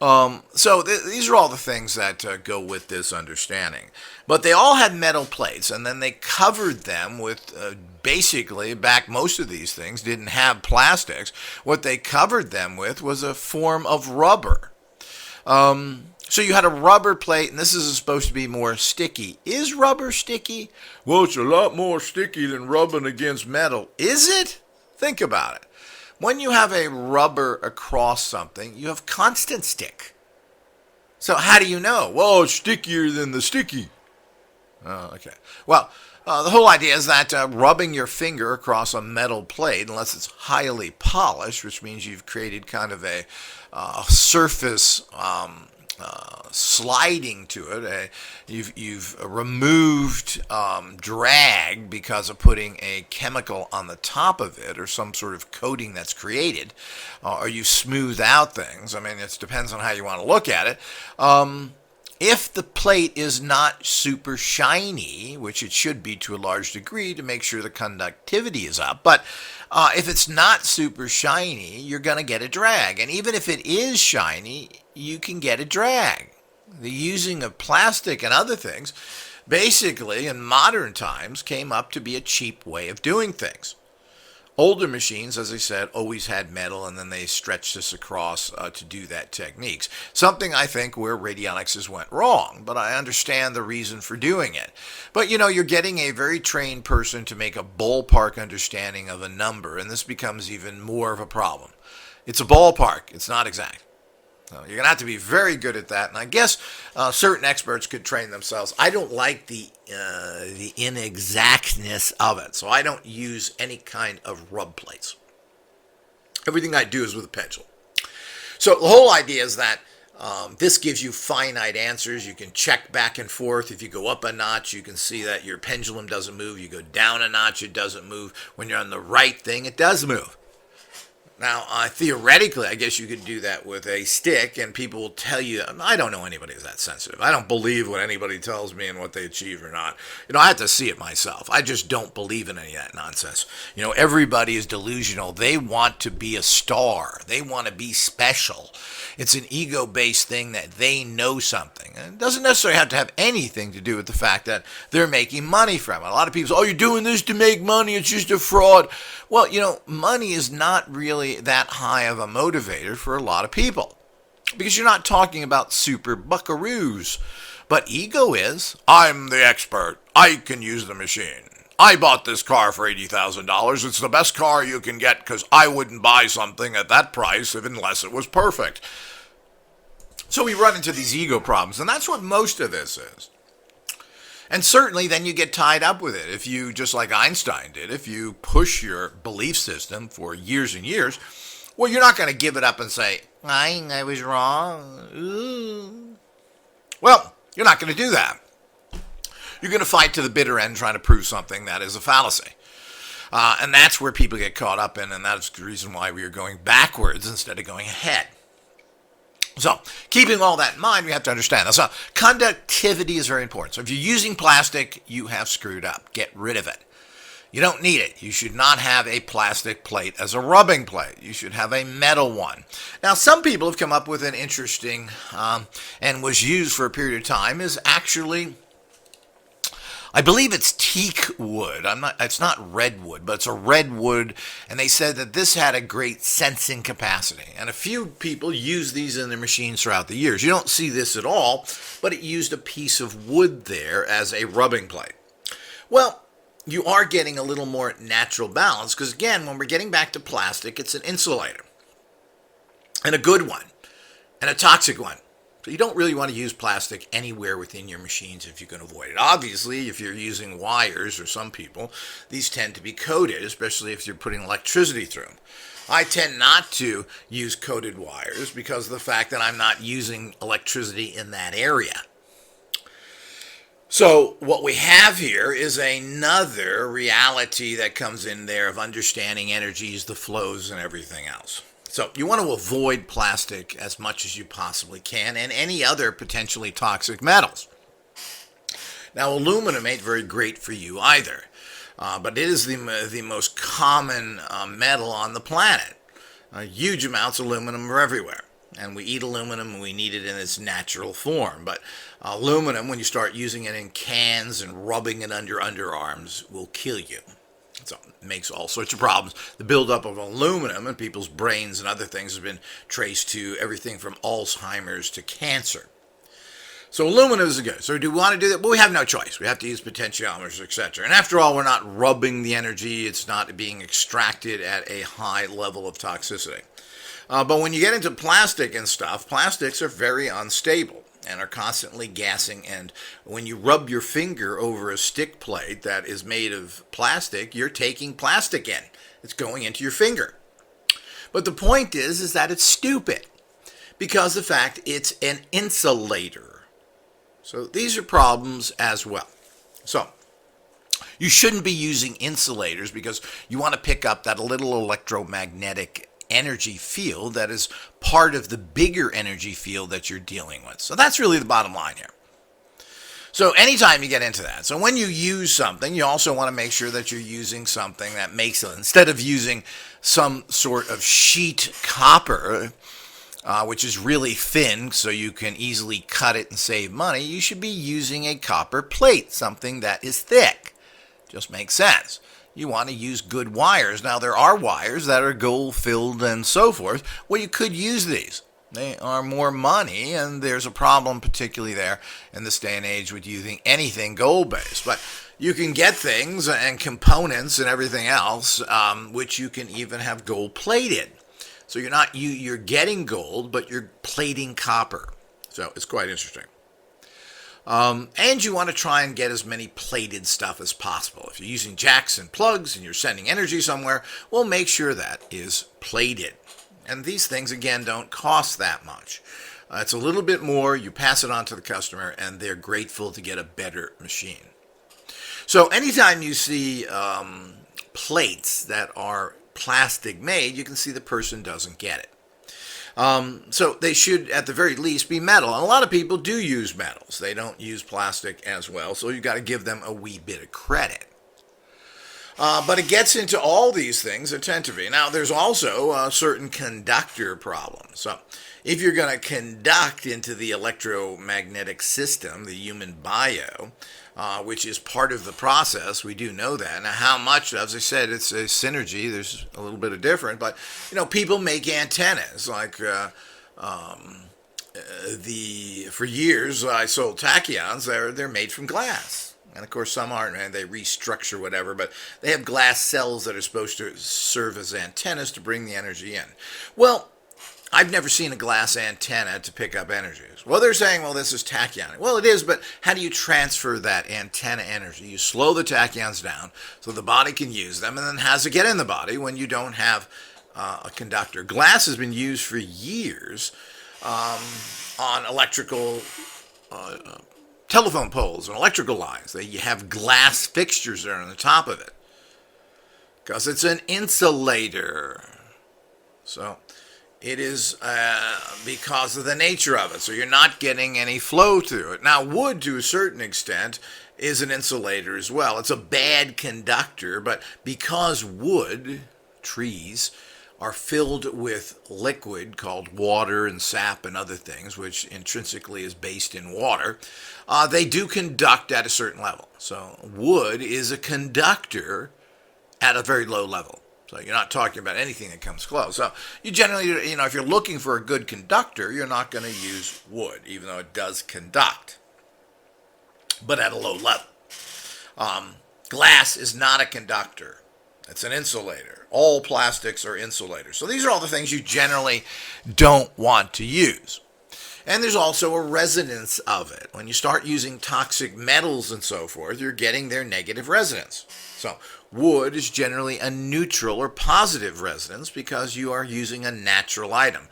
These are all the things that go with this understanding. But they all had metal plates, and then they covered them with, basically, most of these things didn't have plastics. What they covered them with was a form of rubber. So you had a rubber plate, and this is supposed to be more sticky. Is rubber sticky? Well, it's a lot more sticky than rubbing against metal. Is it? Think about it. When you have a rubber across something, you have constant stick. So how do you know? Well, it's stickier than the sticky. Oh, okay. Well, the whole idea is that rubbing your finger across a metal plate, unless it's highly polished, which means you've created kind of a surface sliding to it. You've removed drag because of putting a chemical on the top of it or some sort of coating that's created, or you smooth out things. I mean, it depends on how you want to look at it. If the plate is not super shiny, which it should be to a large degree to make sure the conductivity is up, but if it's not super shiny, you're going to get a drag. And even if it is shiny, you can get a drag. The using of plastic and other things, basically in modern times, came up to be a cheap way of doing things. Older machines, as I said, always had metal, and then they stretched this across to do that techniques. Something I think where radionics has went wrong, but I understand the reason for doing it. But you're getting a very trained person to make a ballpark understanding of a number, and this becomes even more of a problem. It's a ballpark. It's not exact. So you're going to have to be very good at that. And I guess certain experts could train themselves. I don't like the inexactness of it. So I don't use any kind of rub plates. Everything I do is with a pendulum. So the whole idea is that this gives you finite answers. You can check back and forth. If you go up a notch, you can see that your pendulum doesn't move. You go down a notch, it doesn't move. When you're on the right thing, it does move. Now, theoretically, I guess you could do that with a stick, and people will tell you, I don't know anybody who's that sensitive. I don't believe what anybody tells me and what they achieve or not. I have to see it myself. I just don't believe in any of that nonsense. Everybody is delusional. They want to be a star. They want to be special. It's an ego-based thing that they know something. And it doesn't necessarily have to have anything to do with the fact that they're making money from it. A lot of people say, you're doing this to make money. It's just a fraud. Well, money is not really that high of a motivator for a lot of people because you're not talking about super buckaroos. But ego is. I'm the expert. I can use the machine. I bought this car for $80,000. It's the best car you can get because I wouldn't buy something at that price unless it was perfect. So we run into these ego problems, and that's what most of this is. And certainly then you get tied up with it. If you, just like Einstein did, if you push your belief system for years and years, well, you're not going to give it up and say, I was wrong. Ooh. Well, you're not going to do that. You're going to fight to the bitter end trying to prove something that is a fallacy. And that's where people get caught up in, and that's the reason why we are going backwards instead of going ahead. So, keeping all that in mind, we have to understand that. So, conductivity is very important. So, if you're using plastic, you have screwed up. Get rid of it. You don't need it. You should not have a plastic plate as a rubbing plate. You should have a metal one. Now, some people have come up with an interesting, and was used for a period of time, is actually, I believe it's teak wood. It's not redwood, but it's a redwood. And they said that this had a great sensing capacity. And a few people use these in their machines throughout the years. You don't see this at all, but it used a piece of wood there as a rubbing plate. Well, you are getting a little more natural balance because, again, when we're getting back to plastic, it's an insulator. And a good one. And a toxic one. So you don't really want to use plastic anywhere within your machines if you can avoid it. Obviously, if you're using wires, or some people, these tend to be coated, especially if you're putting electricity through them. I tend not to use coated wires because of the fact that I'm not using electricity in that area. So what we have here is another reality that comes in there of understanding energies, the flows, and everything else. So you want to avoid plastic as much as you possibly can and any other potentially toxic metals. Now, aluminum ain't very great for you either, but it is the most common metal on the planet. Huge amounts of aluminum are everywhere, and we eat aluminum and we need it in its natural form. But aluminum, when you start using it in cans and rubbing it under your underarms, will kill you. So it makes all sorts of problems. The buildup of aluminum in people's brains and other things has been traced to everything from Alzheimer's to cancer. So aluminum is good. So do we want to do that? Well, we have no choice. We have to use potentiometers, etc. And after all, we're not rubbing the energy. It's not being extracted at a high level of toxicity. But when you get into plastic and stuff, plastics are very unstable and are constantly gassing, and when you rub your finger over a stick plate that is made of plastic, you're taking plastic in. It's going into your finger. But the point is that it's stupid, because the fact it's an insulator. So these are problems as well. So you shouldn't be using insulators because you want to pick up that little electromagnetic energy field that is part of the bigger energy field that you're dealing with. So that's really the bottom line here. So anytime you get into that, so when you use something, you also want to make sure that you're using something that makes it, instead of using some sort of sheet copper, which is really thin so you can easily cut it and save money, you should be using a copper plate, something that is thick. Just makes sense. You want to use good wires. Now, there are wires that are gold-filled and so forth. Well, you could use these. They are more money, and there's a problem particularly there in this day and age with using anything gold-based. But you can get things and components and everything else, which you can even have gold-plated. So you're getting gold, but you're plating copper. So it's quite interesting. And you want to try and get as many plated stuff as possible. If you're using jacks and plugs and you're sending energy somewhere, well, make sure that is plated. And these things, again, don't cost that much. It's a little bit more. You pass it on to the customer, and they're grateful to get a better machine. So anytime you see plates that are plastic made, you can see the person doesn't get it. So they should, at the very least, be metal. And a lot of people do use metals. They don't use plastic as well, so you've got to give them a wee bit of credit. But it gets into all these things that tend to be. Now, there's also certain conductor problems. So if you're going to conduct into the electromagnetic system, the human bio, which is part of the process, we do know that. Now, how much, as I said, it's a synergy. There's a little bit of different, but people make antennas like for years I sold tachyons. They're made from glass. And of course, some aren't, and they restructure whatever, but they have glass cells that are supposed to serve as antennas to bring the energy in. Well, I've never seen a glass antenna to pick up energy. Well, they're saying, well, this is tachyon. Well, it is, but how do you transfer that antenna energy? You slow the tachyons down so the body can use them, and then how does it get in the body when you don't have a conductor? Glass has been used for years on electrical telephone poles and electrical lines. You have glass fixtures there on the top of it because it's an insulator. So it is because of the nature of it. So you're not getting any flow through it. Now, wood, to a certain extent, is an insulator as well. It's a bad conductor, but because wood, trees, are filled with liquid called water and sap and other things, which intrinsically is based in water, they do conduct at a certain level. So wood is a conductor at a very low level. So you're not talking about anything that comes close. So you generally, if you're looking for a good conductor, you're not going to use wood, even though it does conduct, but at a low level. Glass is not a conductor. It's an insulator. All plastics are insulators. So these are all the things you generally don't want to use. And there's also a resonance of it. When you start using toxic metals and so forth, you're getting their negative resonance. So wood is generally a neutral or positive resonance because you are using a natural item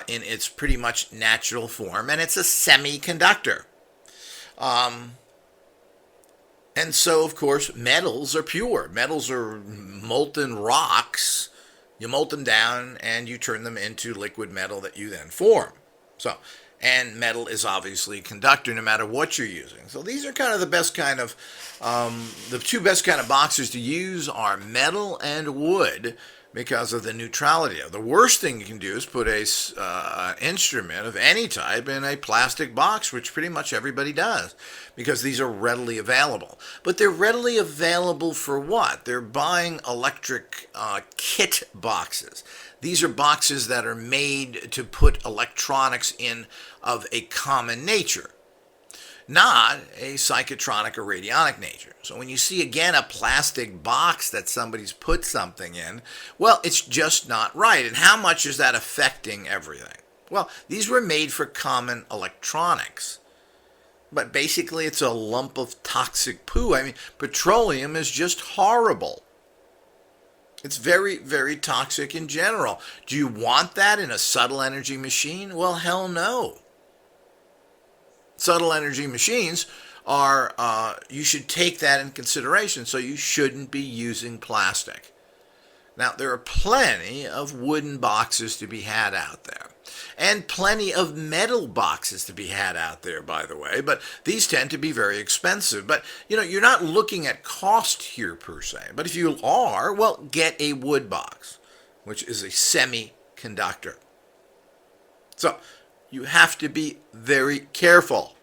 in its pretty much natural form, and it's a semiconductor. And so, of course, metals are pure. Metals are molten rocks. You melt them down and you turn them into liquid metal that you then form. So, and metal is obviously a conductor no matter what you're using. So these are kind of the best kind of, the two best kind of boxes to use are metal and wood because of the neutrality of it. The worst thing you can do is put a instrument of any type in a plastic box, which pretty much everybody does, because these are readily available. But they're readily available for what? They're buying electric kit boxes. These are boxes that are made to put electronics in of a common nature, not a psychotronic or radionic nature. So when you see, again, a plastic box that somebody's put something in, well, it's just not right. And how much is that affecting everything? Well, these were made for common electronics. But basically, it's a lump of toxic poo. I mean, petroleum is just horrible. It's very, very toxic in general. Do you want that in a subtle energy machine? Well, hell no. Subtle energy machines are, you should take that in consideration, so you shouldn't be using plastic. Now, there are plenty of wooden boxes to be had out there, and plenty of metal boxes to be had out there, by the way, but these tend to be very expensive. But, you're not looking at cost here per se, but if you are, well, get a wood box, which is a semiconductor. So, you have to be very careful.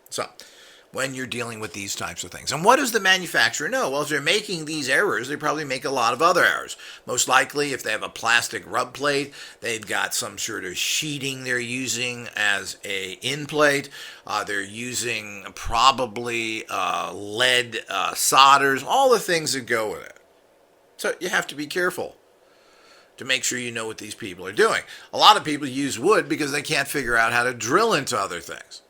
So, when you're dealing with these types of things. And what does the manufacturer know? Well, if they're making these errors, they probably make a lot of other errors. Most likely, if they have a plastic rub plate, they've got some sort of sheeting they're using as a in plate. They're using probably lead solders, all the things that go with it. So you have to be careful. to make sure you know what these people are doing. A lot of people use wood because they can't figure out how to drill into other things.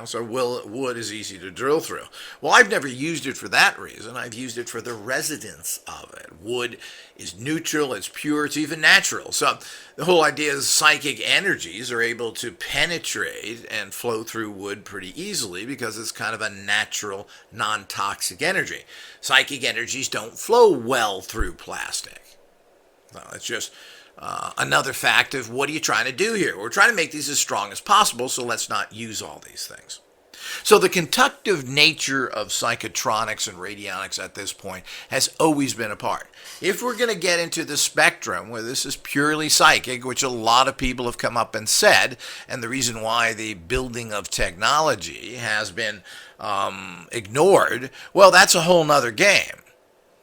So wood is easy to drill through. Well, I've never used it for that reason. I've used it for the resonance of it. Wood is neutral, it's pure, it's even natural. So the whole idea is psychic energies are able to penetrate and flow through wood pretty easily because it's kind of a natural, non-toxic energy. Psychic energies don't flow well through plastic. So it's just another fact of what are you trying to do here? We're trying to make these as strong as possible, so let's not use all these things. So the conductive nature of psychotronics and radionics at this point has always been a part. If we're going to get into the spectrum where this is purely psychic, which a lot of people have come up and said, and the reason why the building of technology has been ignored, well, that's a whole nother game.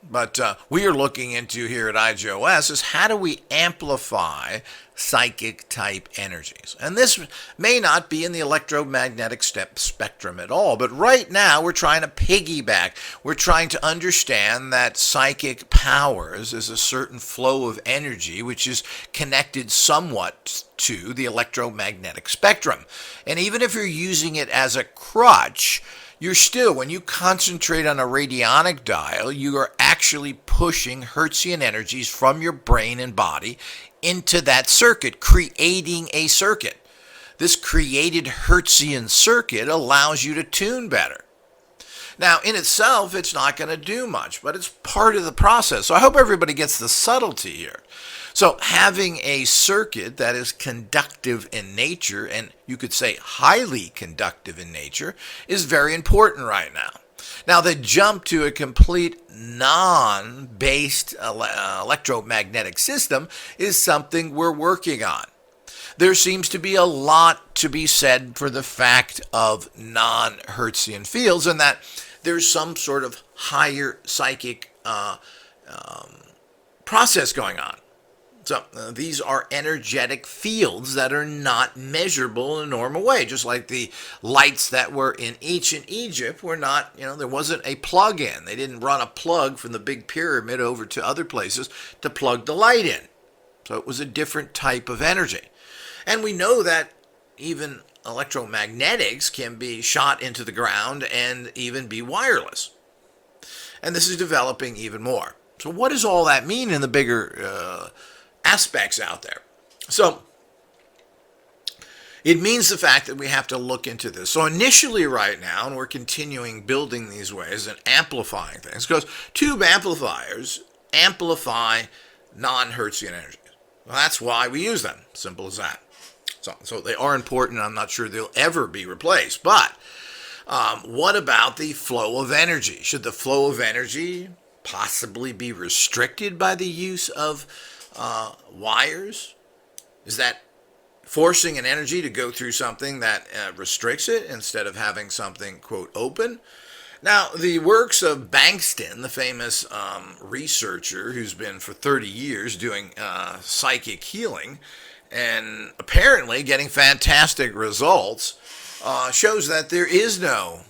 But we are looking into here at IGOS is how do we amplify psychic type energies? And this may not be in the electromagnetic spectrum at all, but right now we're trying to piggyback. We're trying to understand that psychic powers is a certain flow of energy which is connected somewhat to the electromagnetic spectrum. And even if you're using it as a crutch, you're still, when you concentrate on a radionic dial, you are actually pushing Hertzian energies from your brain and body into that circuit, creating a circuit. This created Hertzian circuit allows you to tune better. Now, in itself, it's not going to do much, but it's part of the process. So I hope everybody gets the subtlety here. So having a circuit that is conductive in nature, and you could say highly conductive in nature, is very important right now. Now, the jump to a complete non-based electromagnetic system is something we're working on. There seems to be a lot to be said for the fact of non-Hertzian fields, and that there's some sort of higher psychic process going on. So these are energetic fields that are not measurable in a normal way, just like the lights that were in ancient Egypt were not, there wasn't a plug in. They didn't run a plug from the big pyramid over to other places to plug the light in. So it was a different type of energy. And we know that even electromagnetics can be shot into the ground and even be wireless. And this is developing even more. So what does all that mean in the bigger aspects out there? So it means the fact that we have to look into this. So initially right now, and we're continuing building these ways and amplifying things, because tube amplifiers amplify non-Hertzian energies. Well, that's why we use them. Simple as that. So they are important. I'm not sure they'll ever be replaced. But what about the flow of energy? Should the flow of energy possibly be restricted by the use of wires? Is that forcing an energy to go through something that restricts it instead of having something, quote, open? Now, the works of Bankston, the famous researcher who's been for 30 years doing psychic healing and apparently getting fantastic results, shows that there is no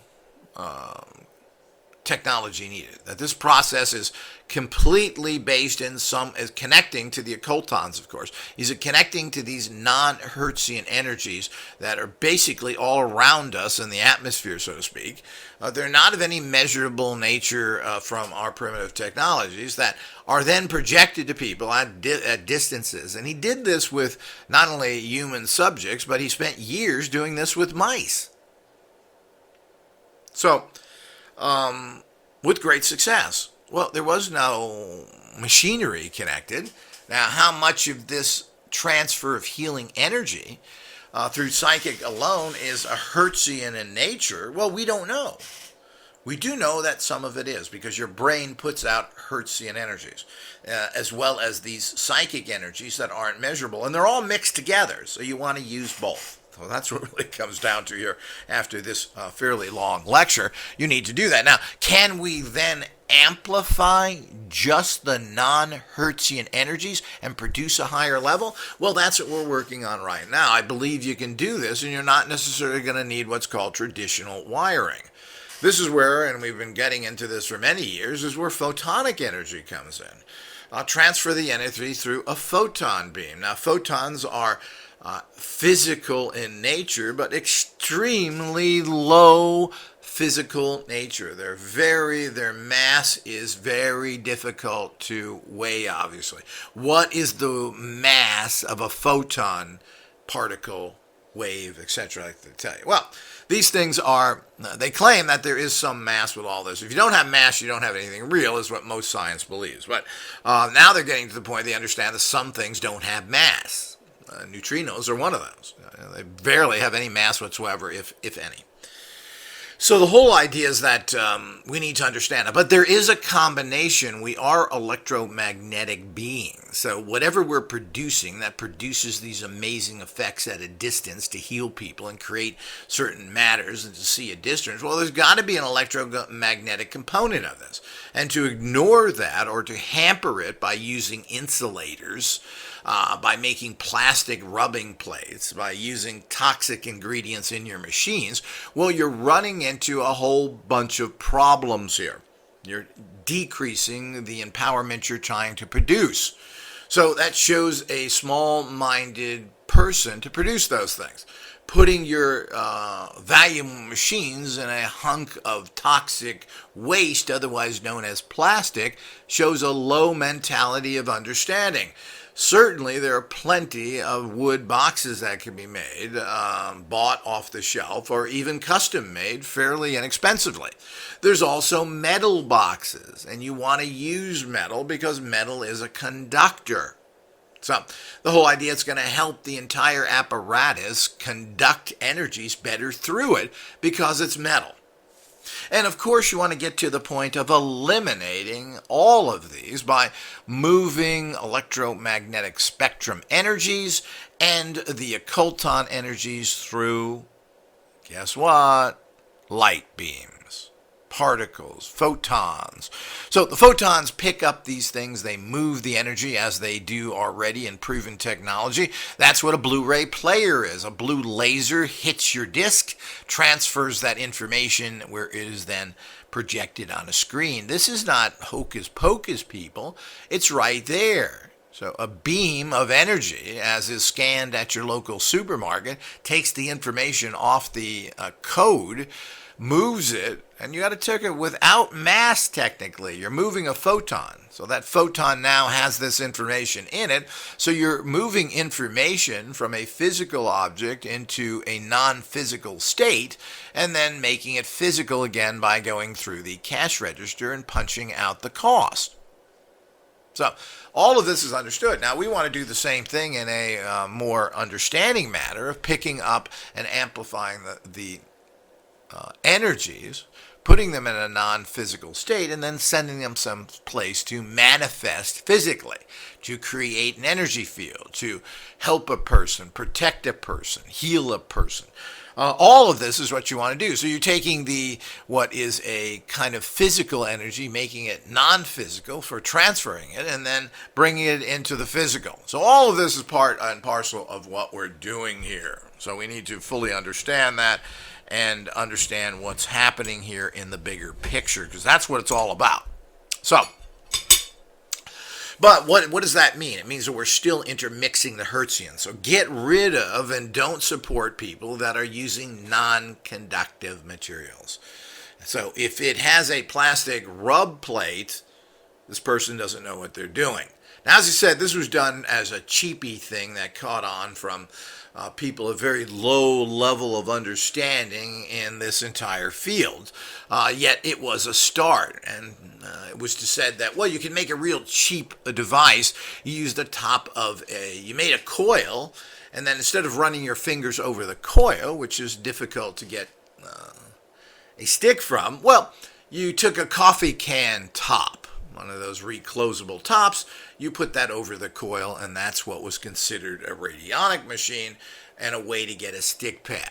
technology needed, that this process is completely based in is connecting to the occultons, of course. He's connecting to these non-Hertzian energies that are basically all around us in the atmosphere, so to speak. They're not of any measurable nature from our primitive technologies that are then projected to people at distances. And he did this with not only human subjects, but he spent years doing this with mice. So, with great success. Well, there was no machinery connected. Now, how much of this transfer of healing energy through psychic alone is a Hertzian in nature? Well, we don't know. We do know that some of it is, because your brain puts out Hertzian energies, as well as these psychic energies that aren't measurable. And they're all mixed together, so you want to use both. So that's what really comes down to here after this fairly long lecture. You need to do that. Now, can we then amplify just the non-Hertzian energies and produce a higher level? Well, that's what we're working on right now. I believe you can do this, and you're not necessarily going to need what's called traditional wiring. This is where, and we've been getting into this for many years, is where photonic energy comes in. transfer the energy through a photon beam. Now, photons are physical in nature, but extremely low physical nature. Their mass is very difficult to weigh, obviously. What is the mass of a photon particle, wave, etc.? I like to tell you. Well, these things they claim that there is some mass with all this. If you don't have mass, you don't have anything real, is what most science believes. But now they're getting to the point they understand that some things don't have mass. Neutrinos are one of those. They barely have any mass whatsoever, if any. So the whole idea is that we need to understand it. But there is a combination. We are electromagnetic beings. So whatever we're producing, that produces these amazing effects at a distance to heal people and create certain matters and to see a distance. Well, there's got to be an electromagnetic component of this. And to ignore that or to hamper it by using insulators, by making plastic rubbing plates, by using toxic ingredients in your machines, well, you're running into a whole bunch of problems here. You're decreasing the empowerment you're trying to produce. So that shows a small-minded person to produce those things. Putting your valuable machines in a hunk of toxic waste, otherwise known as plastic, shows a low mentality of understanding. Certainly, there are plenty of wood boxes that can be made, bought off the shelf, or even custom made fairly inexpensively. There's also metal boxes, and you want to use metal because metal is a conductor. So the whole idea is going to help the entire apparatus conduct energies better through it because it's metal. And of course, you want to get to the point of eliminating all of these by moving electromagnetic spectrum energies and the occulton energies through, guess what? Light beams, particles, photons. So the photons pick up these things, they move the energy as they do already in proven technology. That's what a Blu-ray player is. A blue laser hits your disc, transfers that information where it is then projected on a screen. This is not hocus pocus, people. It's right there. So a beam of energy, as is scanned at your local supermarket, takes the information off the code, moves it, and you got to take it without mass technically. You're moving a photon. So that photon now has this information in it. So you're moving information from a physical object into a non-physical state and then making it physical again by going through the cash register and punching out the cost. So all of this is understood. Now we want to do the same thing in a more understanding manner of picking up and amplifying the energies, putting them in a non-physical state, and then sending them someplace to manifest physically, to create an energy field, to help a person, protect a person, heal a person. All of this is what you want to do. So you're taking what is a kind of physical energy, making it non-physical for transferring it, and then bringing it into the physical. So all of this is part and parcel of what we're doing here. So we need to fully understand that and understand what's happening here in the bigger picture, because that's what it's all about. So, but what does that mean? It means that we're still intermixing the Hertzian. So get rid of and don't support people that are using non-conductive materials. So if it has a plastic rub plate, this person doesn't know what they're doing. Now, as I said, this was done as a cheapy thing that caught on from people of very low level of understanding in this entire field. Yet it was a start, and it was said that, well, you can make a real cheap device. You use the top of you made a coil, and then instead of running your fingers over the coil, which is difficult to get a stick from, well, you took a coffee can top, one of those reclosable tops, you put that over the coil, and that's what was considered a radionic machine and a way to get a stick pad.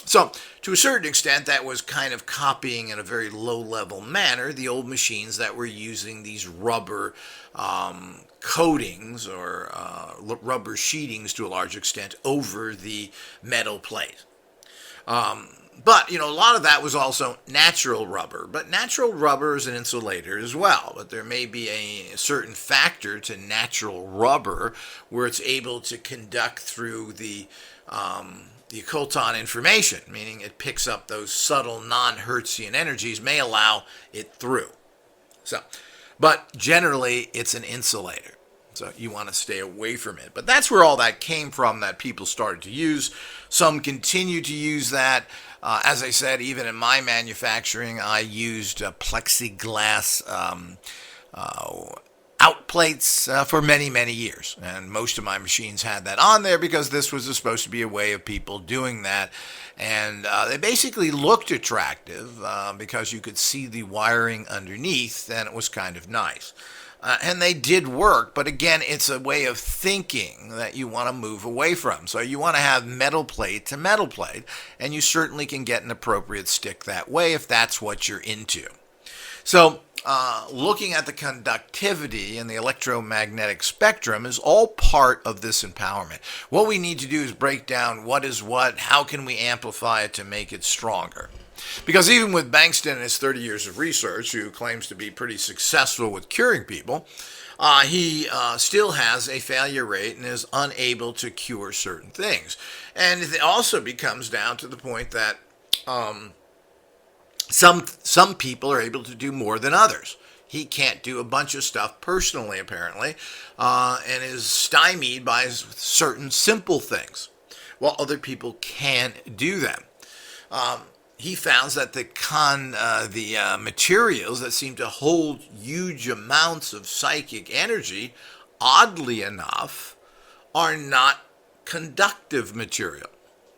So, to a certain extent, that was kind of copying in a very low-level manner the old machines that were using these rubber coatings or rubber sheetings to a large extent over the metal plate. But, a lot of that was also natural rubber. But natural rubber is an insulator as well. But there may be a certain factor to natural rubber where it's able to conduct through the occulton information, meaning it picks up those subtle non-Hertzian energies, may allow it through. But generally, it's an insulator. So you want to stay away from it. But that's where all that came from that people started to use. Some continue to use that. As I said, even in my manufacturing, I used plexiglass outplates for many, many years. And most of my machines had that on there because this was supposed to be a way of people doing that. And they basically looked attractive because you could see the wiring underneath, and it was kind of nice. And they did work, but again, it's a way of thinking that you want to move away from. So you want to have metal plate to metal plate, and you certainly can get an appropriate stick that way if that's what you're into. So looking at the conductivity and the electromagnetic spectrum is all part of this empowerment. What we need to do is break down what is what, how can we amplify it to make it stronger. Because even with Bankston and his 30 years of research, who claims to be pretty successful with curing people, he still has a failure rate and is unable to cure certain things. And it also becomes down to the point that some people are able to do more than others. He can't do a bunch of stuff personally, apparently, and is stymied by certain simple things, while other people can do them. He found that the materials that seem to hold huge amounts of psychic energy, oddly enough, are not conductive material.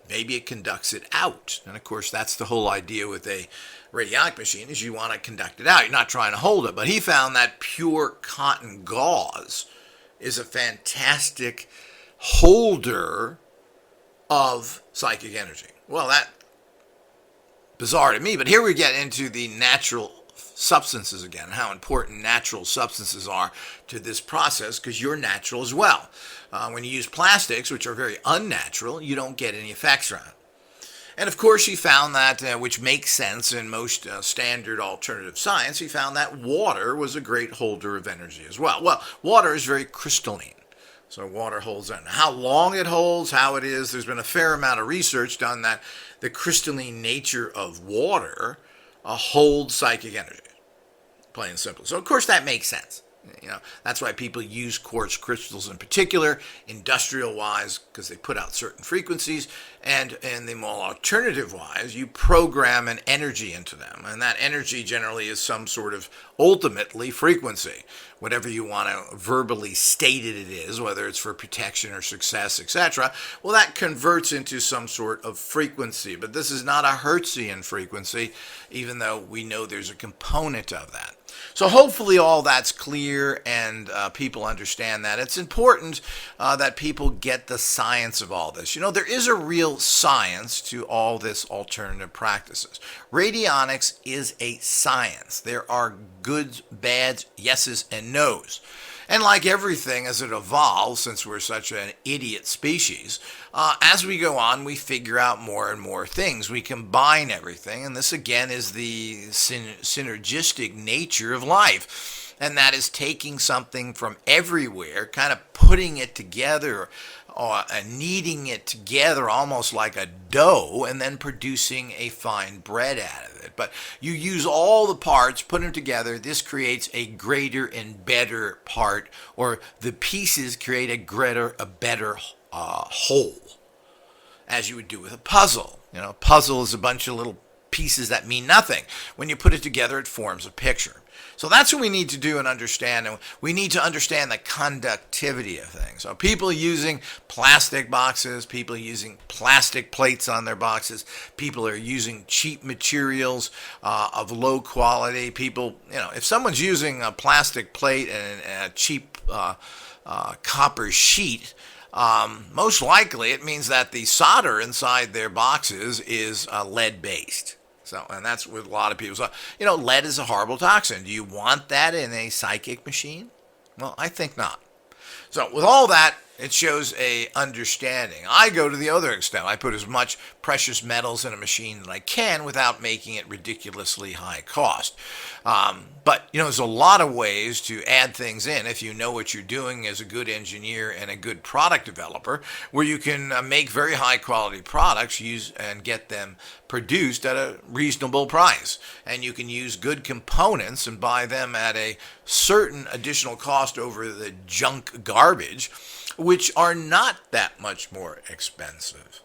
Maybe it conducts it out. And of course, that's the whole idea with a radionic machine, is you want to conduct it out. You're not trying to hold it. But he found that pure cotton gauze is a fantastic holder of psychic energy. Well, that's bizarre to me, but here we get into the natural substances again, how important natural substances are to this process, because you're natural as well. When you use plastics, which are very unnatural, you don't get any effects from it. And of course, he found that, which makes sense in most standard alternative science, he found that water was a great holder of energy as well. Well, water is very crystalline. So water holds on. How long it holds, how it is, there's been a fair amount of research done that the crystalline nature of water holds psychic energy, plain and simple. So, of course, that makes sense. That's why people use quartz crystals in particular, industrial-wise, because they put out certain frequencies, and in the more alternative-wise, you program an energy into them, and that energy generally is some sort of, ultimately, frequency, whatever you want to verbally state it is, whether it's for protection or success, etc. Well, that converts into some sort of frequency, but this is not a Hertzian frequency, even though we know there's a component of that. So hopefully all that's clear and people understand that. It's important that people get the science of all this. There is a real science to all this alternative practices. Radionics is a science. There are goods, bads, yeses, and nos. And like everything as it evolves, since we're such an idiot species, as we go on, we figure out more and more things. We combine everything, and this again is the synergistic nature of life. And that is taking something from everywhere, kind of putting it together, or kneading it together almost like a dough, and then producing a fine bread out of it. But you use all the parts, put them together. This creates a greater and better part, or the pieces create a better whole, as you would do with a puzzle. A puzzle is a bunch of little pieces that mean nothing. When you put it together, it forms a picture. So that's what we need to do and understand. And we need to understand the conductivity of things. So people using plastic boxes, people using plastic plates on their boxes, people are using cheap materials of low quality. People, if someone's using a plastic plate and a cheap copper sheet, most likely it means that the solder inside their boxes is lead-based. And that's with a lot of people. So, lead is a horrible toxin. Do you want that in a psychic machine? Well, I think not. So with all that, It shows a understanding. I go to the other extent. I put as much precious metals in a machine that I can without making it ridiculously high cost. But there's a lot of ways to add things in if you know what you're doing as a good engineer and a good product developer, where you can make very high quality products, use and get them produced at a reasonable price. And you can use good components and buy them at a certain additional cost over the junk garbage, which are not that much more expensive.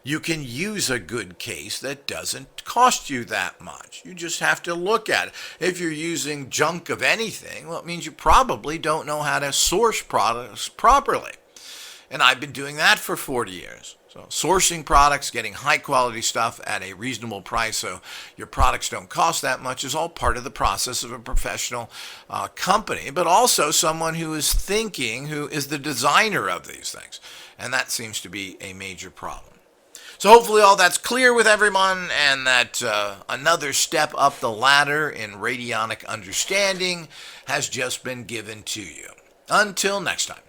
You can use a good case that doesn't cost you that much. You just have to look at it. If you're using junk of anything, well, it means you probably don't know how to source products properly. And I've been doing that for 40 years. So sourcing products, getting high quality stuff at a reasonable price so your products don't cost that much is all part of the process of a professional company, but also someone who is thinking, who is the designer of these things. And that seems to be a major problem. So hopefully all that's clear with everyone, and that another step up the ladder in radionic understanding has just been given to you. Until next time.